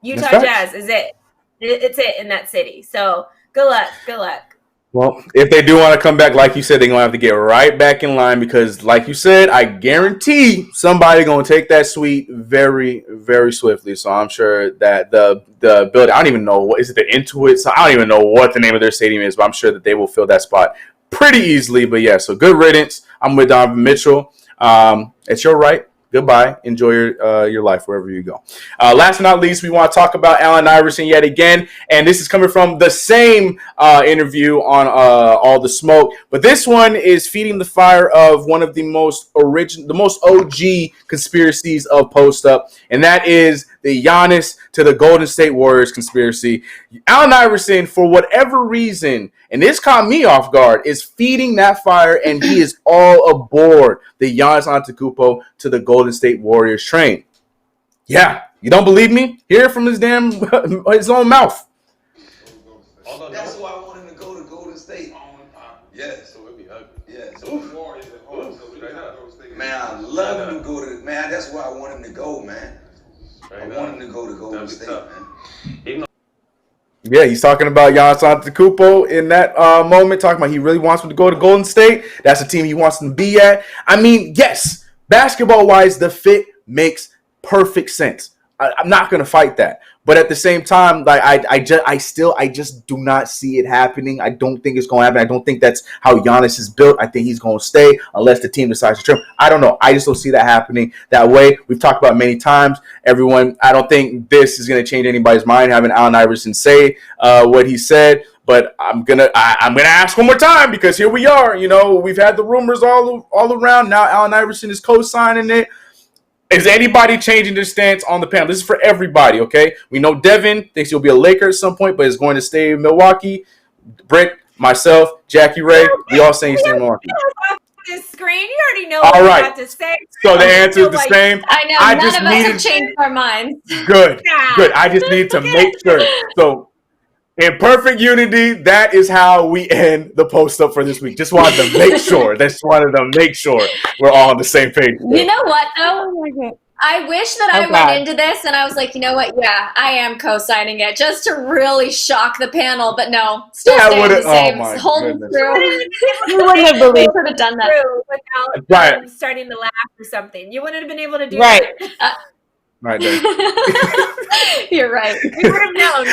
Utah Jazz is it. It's it in that city. So good luck. Good luck. Well, if they do want to come back, like you said, they're going to have to get right back in line, because, like you said, I guarantee somebody going to take that suite very, very swiftly. So I'm sure that the building, I don't even know, is it the Intuit? So I don't even know what the name of their stadium is, but I'm sure that they will fill that spot pretty easily. But yeah, so good riddance. I'm with Donovan Mitchell. It's your right. Goodbye. Enjoy your life wherever you go. Last but not least, we want to talk about Allen Iverson yet again. And this is coming from the same interview on All the Smoke. But this one is feeding the fire of one of the most OG conspiracies of Post Up. And that is the Giannis to the Golden State Warriors conspiracy. Allen Iverson, for whatever reason, and this caught me off guard, is feeding that fire, and he is all aboard the Giannis Antetokounmpo to the Golden State Warriors train. Yeah, you don't believe me? Hear it from his own mouth. That's why I want him to go to Golden State. Yes. So it'd be ugly. Yes. Man, I love him to go to. Man, that's why I want him to go, man. I want him to go to Golden State, man. Yeah, he's talking about Giannis Antetokounmpo in that moment, talking about he really wants him to go to Golden State. That's the team he wants him to be at. I mean, yes, basketball-wise, the fit makes perfect sense. I'm not going to fight that. But at the same time, like I just do not see it happening. I don't think it's going to happen. I don't think that's how Giannis is built. I think he's going to stay unless the team decides to trim. I don't know. I just don't see that happening that way. We've talked about it many times. Everyone, I don't think this is going to change anybody's mind, having Allen Iverson say what he said. But I'm gonna ask one more time, because here we are. You know, we've had the rumors all around. Now Allen Iverson is co-signing it. Is anybody changing their stance on the panel? This is for everybody, okay? We know Devin thinks he'll be a Laker at some point, but is going to stay in Milwaukee. Britt, myself, Jackie Ray, we all saying he's staying in Milwaukee. this screen. You already know All what right. we have to say. So the answer is the same. I know I none just of us needed- have changed our minds. Good. Yeah. Good. I just need to make sure. So in perfect unity, that is how we end the post up for this week. Just wanted to make sure. We're all on the same page. You know what though? I wish that I went into this and I was like, you know what? Yeah, I am co-signing it just to really shock the panel. But no, still staying the same. Oh my Holding goodness. through. You wouldn't have believed Could have done that. Without Right. starting to laugh or something. You wouldn't have been able to do Right. that. Right there. You're right. You would have known.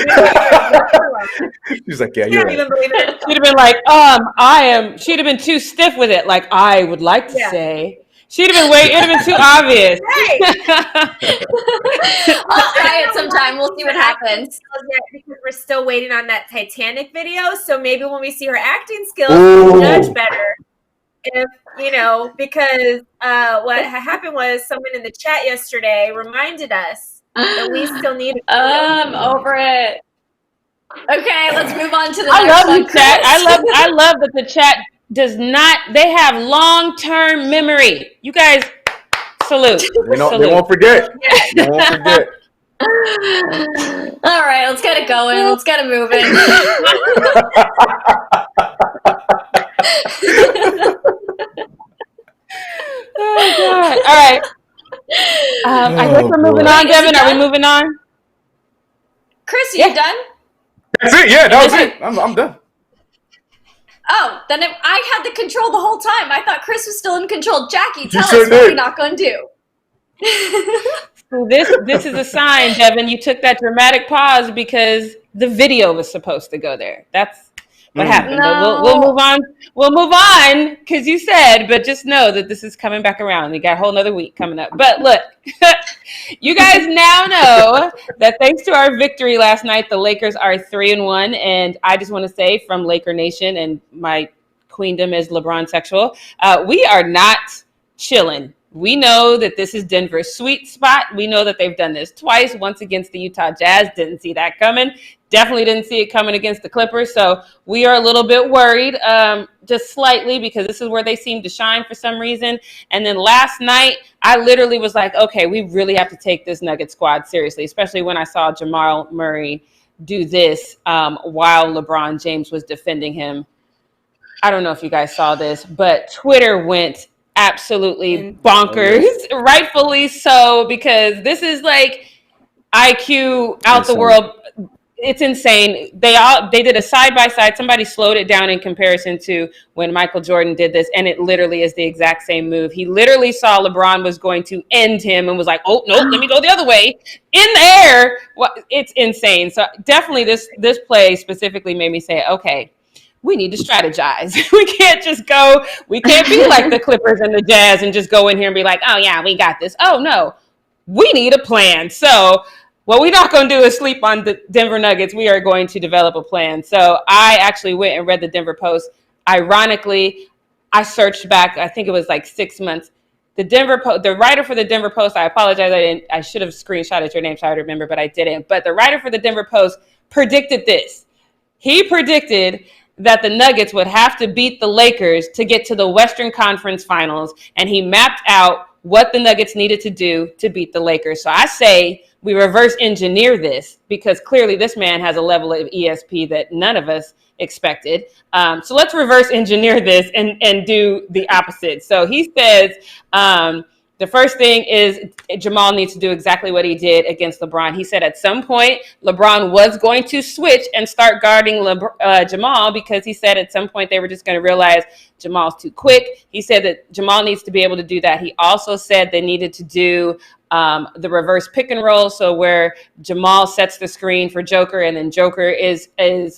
He's like, yeah, You you're don't right. even believe it. She'd have been like, she'd have been too stiff with it. Like, I would like to say. She'd have been it'd have been too obvious. Right. I'll try it sometime. We'll see what happens. Because we're still waiting on that Titanic video. So maybe when we see her acting skills, Ooh. we'll judge better. If, because what happened was someone in the chat yesterday reminded us that we still need Over it. Okay, let's move on to the I next love one. the chat. Chris. I love that the chat does not. They have long-term memory. You guys, salute. They Salute. won't forget. They won't forget. All right, let's get it going. Let's get it moving. Oh God! All right. I guess we're moving on, Devin. Are we moving on? Chris, are you done? That's it. Yeah, that was it. I'm done. Oh, then I had the control the whole time. I thought Chris was still in control. Jackie, tell sure us what did. we not gonna do. This is a sign, Devin. You took that dramatic pause because the video was supposed to go there. That's what happened. No. But we'll move on. We'll move on because you said. But just know that this is coming back around. We got a whole nother week coming up. But look, you guys now know that thanks to our victory last night, the Lakers are 3-1. And I just want to say, from Laker Nation and my queendom as LeBron sexual, we are not chilling. We know that this is Denver's sweet spot. We know that they've done this twice, once against the Utah Jazz. Didn't see that coming. Definitely didn't see it coming against the Clippers. So we are a little bit worried, just slightly, because this is where they seem to shine for some reason. And then last night, I literally was like, okay, we really have to take this Nugget squad seriously, especially when I saw Jamal Murray do this while LeBron James was defending him. I don't know if you guys saw this, but Twitter went absolutely bonkers, rightfully so, because this is like IQ out the world. It's insane. They did a side by side. Somebody slowed it down in comparison to when Michael Jordan did this, and it literally is the exact same move. He literally saw LeBron was going to end him and was like, "Oh no, let me go the other way in the air." Well, it's insane. So definitely, this play specifically made me say, "Okay, we need to strategize. We can't be like the Clippers and the Jazz and just go in here and be like, oh yeah, we got this. Oh no, we need a plan." So what we're not going to do is sleep on the Denver Nuggets. We are going to develop a plan. So I actually went and read the Denver Post. Ironically, I searched back, I think it was like 6 months. The writer for the Denver Post, I apologize, I should have screenshotted your name so I would remember, but I didn't. But the writer for the Denver Post predicted this. He predicted that the Nuggets would have to beat the Lakers to get to the Western Conference Finals, and he mapped out what the Nuggets needed to do to beat the Lakers. So I say we reverse engineer this, because clearly this man has a level of ESP that none of us expected. So let's reverse engineer this and do the opposite. So he says, the first thing is Jamal needs to do exactly what he did against LeBron. He said at some point, LeBron was going to switch and start guarding Jamal, because he said at some point they were just going to realize Jamal's too quick. He said that Jamal needs to be able to do that. He also said they needed to do the reverse pick and roll, so where Jamal sets the screen for Joker and then Joker is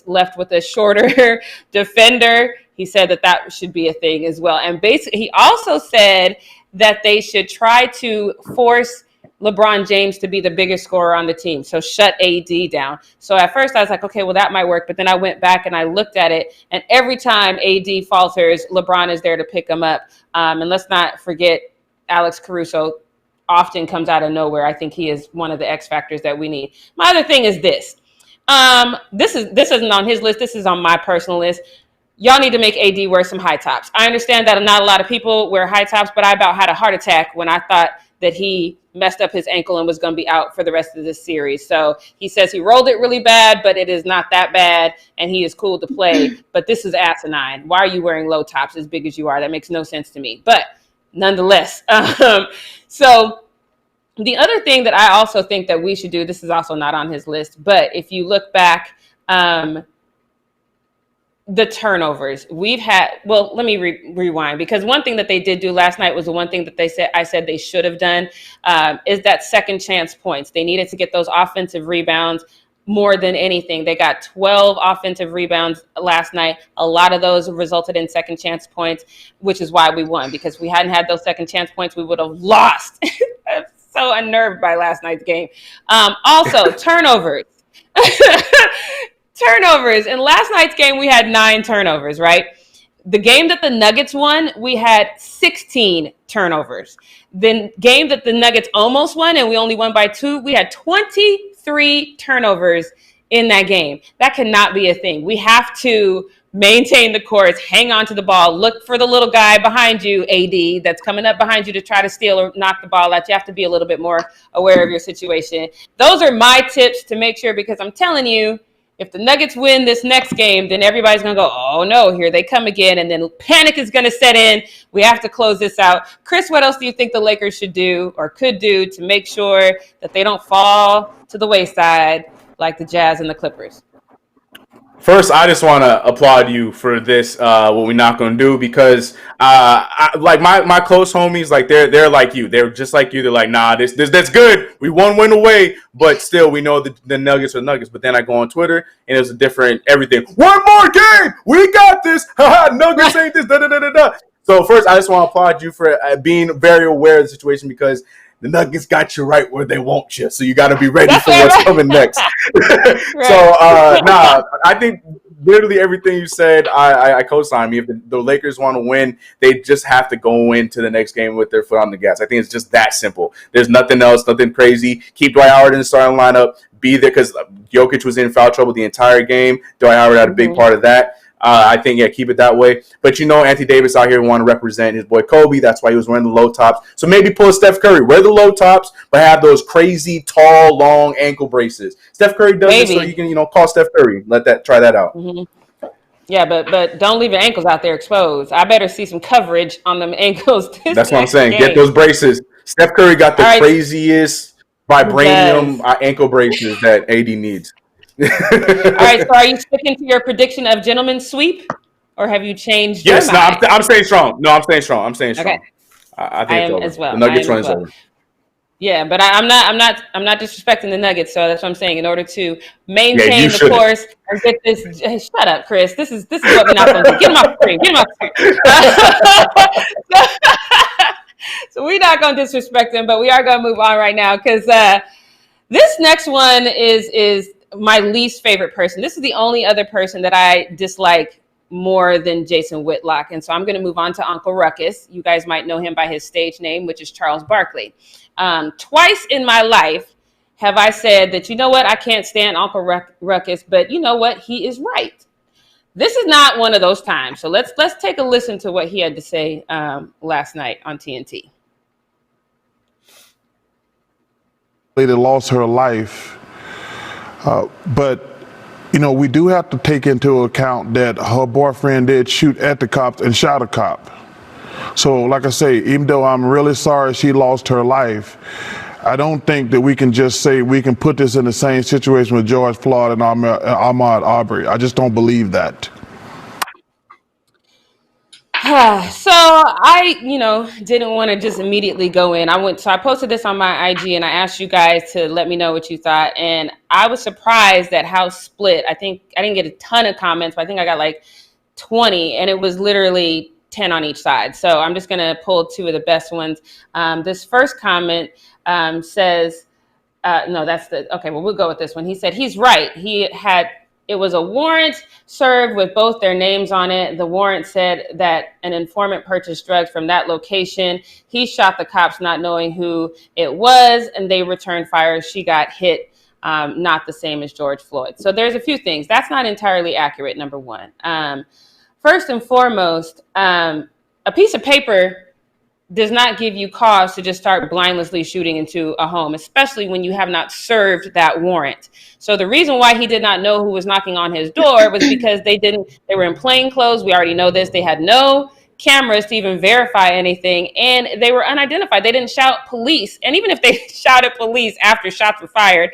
left with a shorter defender. He said that should be a thing as well. And basically, he also said that they should try to force LeBron James to be the biggest scorer on the team. So shut AD down. So at first I was like, okay, well, that might work. But then I went back and I looked at it. And every time AD falters, LeBron is there to pick him up. And let's not forget Alex Caruso often comes out of nowhere. I think he is one of the X factors that we need. My other thing is this. This isn't on his list. This is on my personal list. y'all need to make AD wear some high tops. I understand that not a lot of people wear high tops, but I about had a heart attack when I thought that he messed up his ankle and was going to be out for the rest of this series. So he says he rolled it really bad, but it is not that bad, and he is cool to play. But this is asinine. Why are you wearing low tops as big as you are? That makes no sense to me. But nonetheless, so the other thing that I also think that we should do, this is also not on his list, but if you look back, the turnovers we've had. Well, let me rewind, because one thing that they did do last night was the one thing that I said they should have done, is that second chance points. They needed to get those offensive rebounds more than anything. They got 12 offensive rebounds last night. A lot of those resulted in second chance points, which is why we won, because if we hadn't had those second chance points, we would have lost. I'm so unnerved by last night's game. Also, turnovers. Turnovers. In last night's game, we had 9 turnovers, right? The game that the Nuggets won, we had 16 turnovers. The game that the Nuggets almost won, and we only won by 2, we had 23 turnovers in that game. That cannot be a thing. We have to maintain the course, hang on to the ball, look for the little guy behind you, AD, that's coming up behind you to try to steal or knock the ball out. You have to be a little bit more aware of your situation. Those are my tips to make sure, because I'm telling you, if the Nuggets win this next game, then everybody's going to go, oh, no, here they come again. And then panic is going to set in. We have to close this out. Chris, what else do you think the Lakers should do or could do to make sure that they don't fall to the wayside like the Jazz and the Clippers? First, I just want to applaud you for this, what we not gonna do, because like my close homies, like they're like you, they're just like you. They're like, nah, this that's good. We one win away, but still we know the Nuggets are Nuggets. But then I go on Twitter and it's a different everything. One more game, we got this. Nuggets ain't this. Da da da da da. So first, I just want to applaud you for being very aware of the situation, because the Nuggets got you right where they want you. So you got to be ready for what's coming next. So, I think literally everything you said, I co-sign me. If the Lakers want to win, they just have to go into the next game with their foot on the gas. I think it's just that simple. There's nothing else, nothing crazy. Keep Dwight Howard in the starting lineup. Be there, because Jokic was in foul trouble the entire game. Dwight Howard had a big part of that. I think, keep it that way. But Anthony Davis out here want to represent his boy Kobe. That's why he was wearing the low tops. So maybe pull a Steph Curry. Wear the low tops, but have those crazy, tall, long ankle braces. Steph Curry does it, so you can, call Steph Curry. Try that out. Mm-hmm. Yeah, but don't leave your ankles out there exposed. I better see some coverage on them ankles. That's what I'm saying. Get those braces. Steph Curry got the craziest vibranium ankle braces that AD needs. All right, so are you sticking to your prediction of gentleman's sweep, or have you changed your mind? Yes, I'm staying strong. I'm staying strong. Okay. I think I am as well. The Nuggets run is over. Yeah, but I'm not disrespecting the Nuggets, so that's what I'm saying. In order to maintain the course and get this, shut up, Chris. This is what we're not going to do. Get him off the screen. So we're not going to disrespect him, but we are going to move on right now, because this next one is my least favorite person. This is the only other person that I dislike more than Jason Whitlock. And so I'm going to move on to Uncle Ruckus. You guys might know him by his stage name, which is Charles Barkley. Twice in my life have I said that, I can't stand Uncle Ruckus, but you know what? He is right. This is not one of those times. So let's take a listen to what he had to say last night on TNT. Lady lost her life. But, we do have to take into account that her boyfriend did shoot at the cops and shot a cop. So, like I say, even though I'm really sorry she lost her life, I don't think that we can just say we can put this in the same situation with George Floyd and Ahmaud Arbery. I just don't believe that. So I, didn't want to just immediately go in. I posted this on my IG and I asked you guys to let me know what you thought. And I was surprised at how split. I think I didn't get a ton of comments, but I think I got like 20, and it was literally 10 on each side. So I'm just going to pull 2 of the best ones. This first comment says, we'll go with this one. He said, he's right. It was a warrant served with both their names on it. The warrant said that an informant purchased drugs from that location. He shot the cops not knowing who it was, and they returned fire. She got hit, not the same as George Floyd. So there's a few things. That's not entirely accurate, number one. first and foremost, a piece of paper does not give you cause to just start blindlessly shooting into a home, especially when you have not served that warrant. So the reason why he did not know who was knocking on his door was because they were in plain clothes. We already know this. They had no cameras to even verify anything, and they were unidentified. They didn't shout police. And even if they shouted police after shots were fired,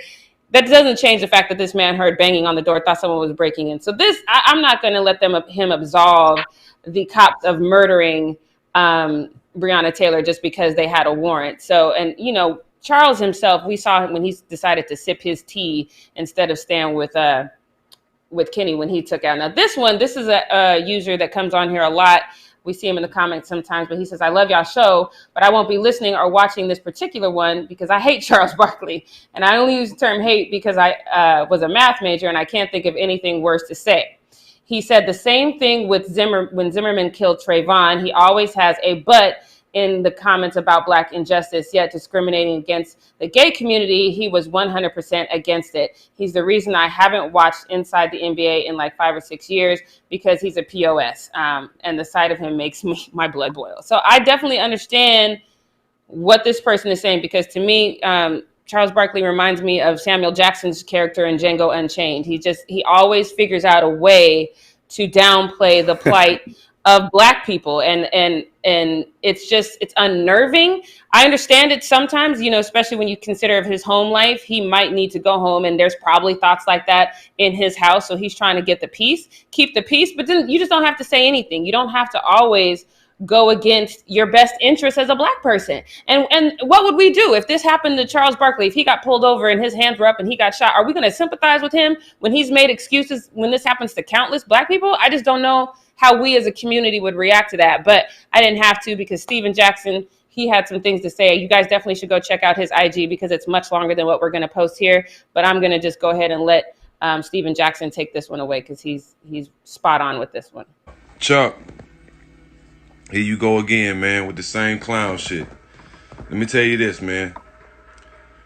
that doesn't change the fact that this man heard banging on the door, thought someone was breaking in. So I'm not going to let him absolve the cops of murdering Breonna Taylor just because they had a warrant. So, and Charles himself, we saw him when he decided to sip his tea instead of stand with Kenny when he took out. Now this is a user that comes on here a lot. We see him in the comments sometimes, but he says, I love y'all show, but I won't be listening or watching this particular one because I hate Charles Barkley. And I only use the term hate because I was a math major and I can't think of anything worse to say. He said the same thing with when Zimmerman killed Trayvon. He always has a but in the comments about Black injustice, yet discriminating against the gay community, he was 100% against it. He's the reason I haven't watched Inside the NBA in like 5 or 6 years because he's a POS. And the sight of him makes my blood boil. So I definitely understand what this person is saying because to me, Charles Barkley reminds me of Samuel Jackson's character in Django Unchained. He always figures out a way to downplay the plight of Black people. And it's unnerving. I understand it sometimes, especially when you consider of his home life, he might need to go home and there's probably thoughts like that in his house. So he's trying to keep the peace, but then you just don't have to say anything. You don't have to always go against your best interest as a Black person. And what would we do if this happened to Charles Barkley? If he got pulled over and his hands were up and he got shot, are we going to sympathize with him when he's made excuses when this happens to countless Black people? I just don't know how we as a community would react to that. But I didn't have to because Steven Jackson, he had some things to say. You guys definitely should go check out his IG because it's much longer than what we're going to post here. But I'm going to just go ahead and let Steven Jackson take this one away because he's spot on with this one. Chuck, here you go again, man, with the same clown shit. Let me tell you this, man.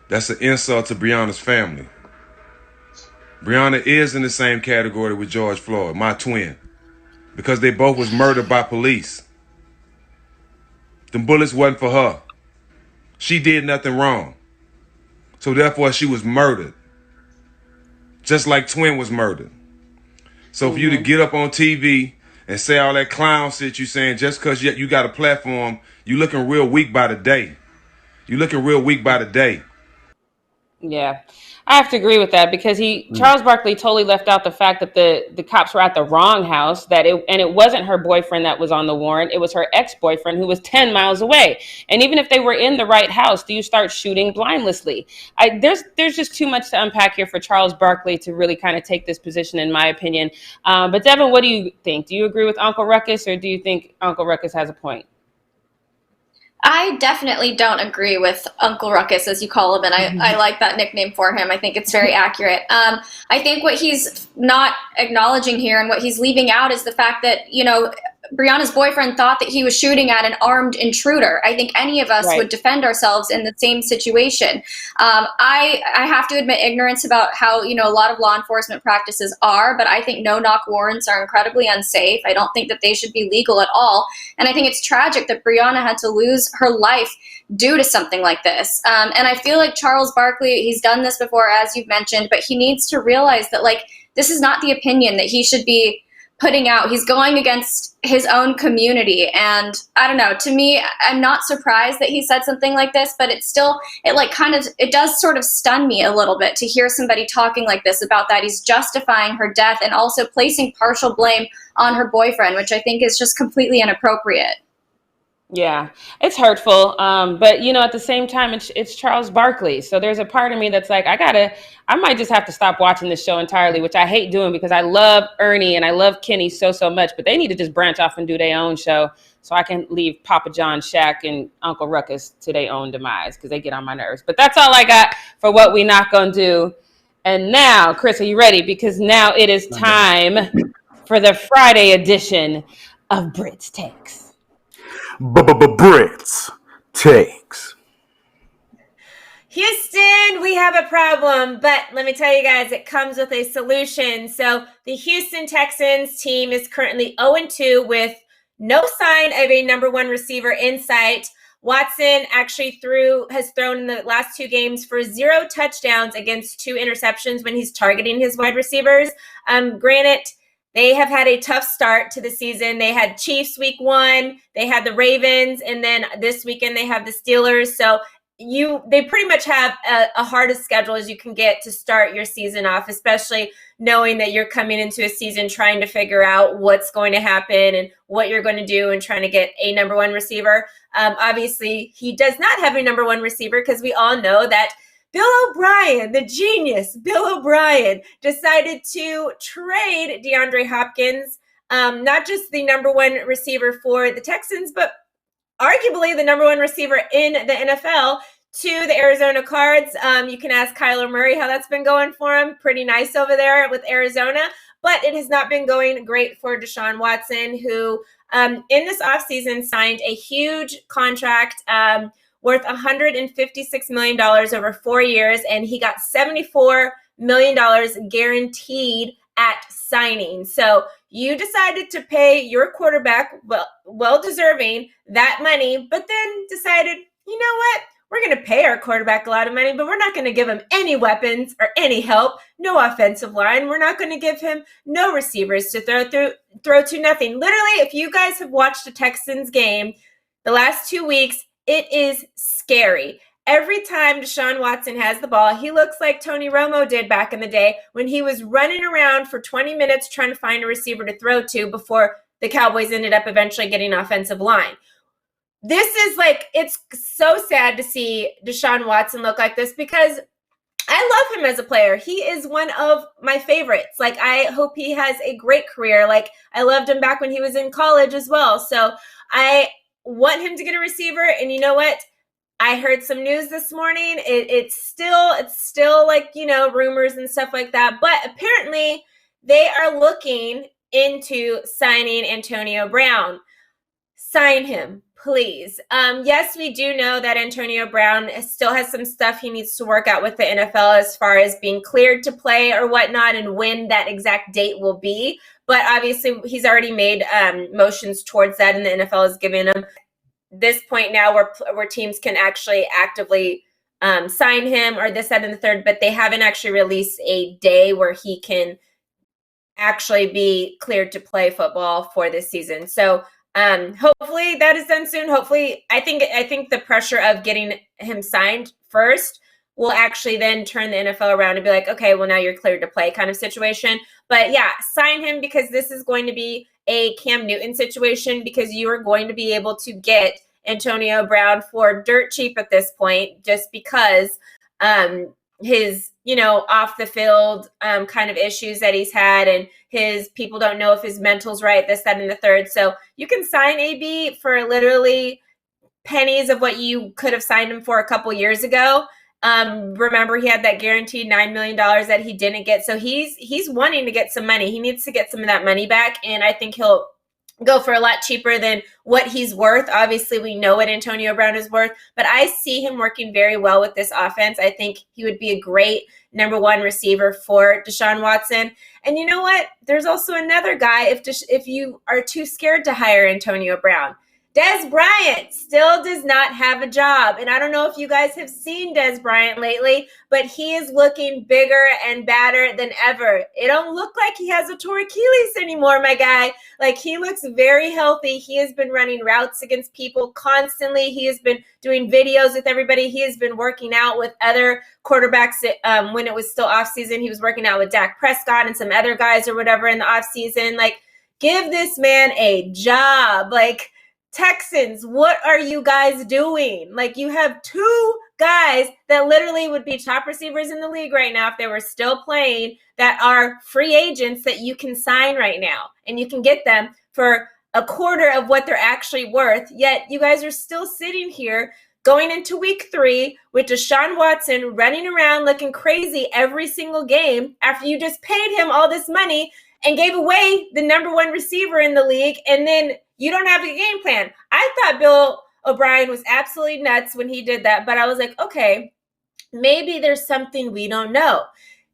That's an insult to Breonna's family. Breonna is in the same category with George Floyd, my twin, because they both was murdered by police. Them bullets wasn't for her. She did nothing wrong. So therefore she was murdered. Just like Twin was murdered. So for you to get up on TV and say all that clown shit you saying just because you got a platform, you looking real weak by the day. Yeah, I have to agree with that because Charles Barkley totally left out the fact that the cops were at the wrong house, and it wasn't her boyfriend that was on the warrant. It was her ex-boyfriend who was 10 miles away. And even if they were in the right house, do you start shooting blindlessly? There's just too much to unpack here for Charles Barkley to really kind of take this position, in my opinion. But Devin, what do you think? Do you agree with Uncle Ruckus, or do you think Uncle Ruckus has a point? I definitely don't agree with Uncle Ruckus, as you call him, and I like that nickname for him. I think it's very accurate. I think what he's not acknowledging here and what he's leaving out is the fact that, Breonna's boyfriend thought that he was shooting at an armed intruder. I think any of us would defend ourselves in the same situation. I have to admit ignorance about how, a lot of law enforcement practices are, but I think no-knock warrants are incredibly unsafe. I don't think that they should be legal at all. And I think it's tragic that Breonna had to lose her life due to something like this. And I feel like Charles Barkley, he's done this before, as you've mentioned, but he needs to realize that, this is not the opinion that he should be putting out. He's going against his own community. And I don't know, to me, I'm not surprised that he said something like this, but it does sort of stun me a little bit to hear somebody talking like this about that. He's justifying her death and also placing partial blame on her boyfriend, which I think is just completely inappropriate. Yeah, it's hurtful. But at the same time, it's Charles Barkley. So there's a part of me that's like, I might just have to stop watching this show entirely, which I hate doing because I love Ernie and I love Kenny so much, but they need to just branch off and do their own show so I can leave Papa John, Shaq, and Uncle Ruckus to their own demise because they get on my nerves. But that's all I got for What We Not Gon Do. And now, Chris, are you ready? Because now it is time for the Friday edition of Britt's Takes. Britt's Takes. Houston, we have have a problem, but let me tell you guys, it comes with a solution. So the Houston Texans team is currently 0-2 with no sign of a number one receiver in sight. Watson actually has thrown in the last 2 games for 0 touchdowns against 2 interceptions when he's targeting his wide receivers. Granted, they have had a tough start to the season. They had Chiefs week 1, they had the Ravens, and then this weekend they have the Steelers. So they pretty much have a hard schedule as you can get to start your season off, especially knowing that you're coming into a season trying to figure out what's going to happen and what you're going to do and trying to get a number one receiver. Obviously, he does not have a number one receiver because we all know that Bill O'Brien, the genius, Bill O'Brien, decided to trade DeAndre Hopkins, not just the number one receiver for the Texans, but arguably the number one receiver in the NFL, to the Arizona Cards. You can ask Kyler Murray how that's been going for him. Pretty nice over there with Arizona, but it has not been going great for Deshaun Watson, who in this offseason signed a huge contract worth $156 million over 4 years, and he got $74 million guaranteed at signing. So you decided to pay your quarterback, well deserving, that money, but then decided, you know what? We're going to pay our quarterback a lot of money, but we're not going to give him any weapons or any help, no offensive line. We're not going to give him no receivers to throw to, nothing. Literally, if you guys have watched the Texans game the last 2 weeks, it is scary. Every time Deshaun Watson has the ball, he looks like Tony Romo did back in the day when he was running around for 20 minutes trying to find a receiver to throw to before the Cowboys ended up eventually getting an offensive line. This is it's so sad to see Deshaun Watson look like this because I love him as a player. He is one of my favorites. I hope he has a great career. I loved him back when he was in college as well. So I want him to get a receiver. And you know what? I heard some news this morning. It's still rumors and stuff like that. But apparently they are looking into signing Antonio Brown. Sign him, please. Yes, we do know that Antonio Brown still has some stuff he needs to work out with the NFL as far as being cleared to play or whatnot and when that exact date will be. But obviously he's already made motions towards that, and the NFL has given him this point now where teams can actually actively sign him or this, that, and the third, but they haven't actually released a day where he can actually be cleared to play football for this season. So hopefully that is done soon. Hopefully, I think the pressure of getting him signed first will actually then turn the NFL around and be like, okay, well, now you're cleared to play kind of situation. But yeah, sign him because this is going to be a Cam Newton situation because you are going to be able to get Antonio Brown for dirt cheap at this point just because his, off the field kind of issues that he's had, and his people don't know if his mental's right, this, that, and the third. So you can sign AB for literally pennies of what you could have signed him for a couple years ago. Remember, he had that guaranteed $9 million that he didn't get. So he's wanting to get some money. He needs to get some of that money back. And I think he'll go for a lot cheaper than what he's worth. Obviously, we know what Antonio Brown is worth, but I see him working very well with this offense. I think he would be a great number one receiver for Deshaun Watson. And you know what? There's also another guy if you are too scared to hire Antonio Brown. Des Bryant still does not have a job. And I don't know if you guys have seen Des Bryant lately, but he is looking bigger and badder than ever. It don't look like he has a torn Achilles anymore, my guy. He looks very healthy. He has been running routes against people constantly. He has been doing videos with everybody. He has been working out with other quarterbacks when it was still off season. He was working out with Dak Prescott and some other guys or whatever in the off season. Give this man a job. Texans, what are you guys doing? You have 2 guys that literally would be top receivers in the league right now if they were still playing, that are free agents that you can sign right now. And you can get them for a quarter of what they're actually worth. Yet you guys are still sitting here going into week 3 with Deshaun Watson running around looking crazy every single game after you just paid him all this money and gave away the number one receiver in the league, and then you don't have a game plan. I thought Bill O'Brien was absolutely nuts when he did that, but I was like, okay, maybe there's something we don't know.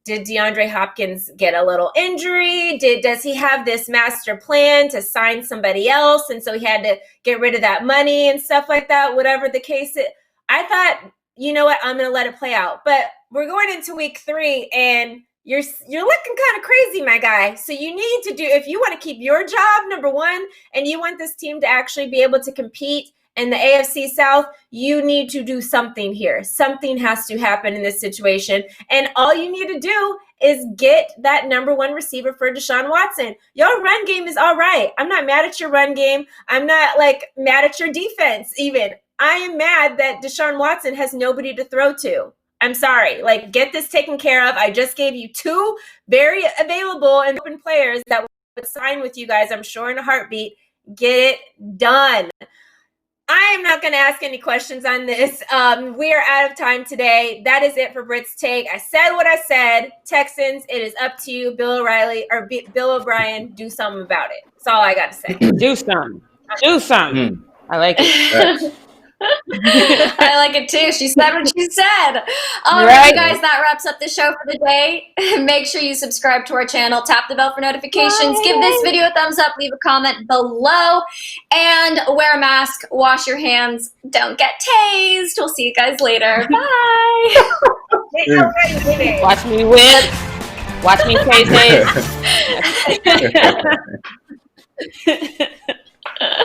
Did DeAndre Hopkins get a little injury? Does he have this master plan to sign somebody else? And so he had to get rid of that money and stuff like that, whatever the case is. I thought, you know what, I'm going to let it play out. But we're going into week 3 and you're looking kind of crazy, my guy. So you need to do, if you want to keep your job, number one, and you want this team to actually be able to compete in the AFC South, you need to do something here. Something has to happen in this situation. And all you need to do is get that number 1 receiver for Deshaun Watson. Your run game is all right. I'm not mad at your run game. I'm not mad at your defense even. I am mad that Deshaun Watson has nobody to throw to. I'm sorry. Get this taken care of. I just gave you 2 very available and open players that would sign with you guys, I'm sure, in a heartbeat. Get it done. I am not going to ask any questions on this. We are out of time today. That is it for Britt's take. I said what I said. Texans, it is up to you. Bill O'Brien, do something about it. That's all I got to say. Do something. Do something. I like it. I like it too. She said what she said. All right, you guys, that wraps up the show for the day. Make sure you subscribe to our channel, tap the bell for notifications, give this video a thumbs up, leave a comment below, and wear a mask, wash your hands, don't get tased. We'll see you guys later. Bye. Watch me win. Watch me tase.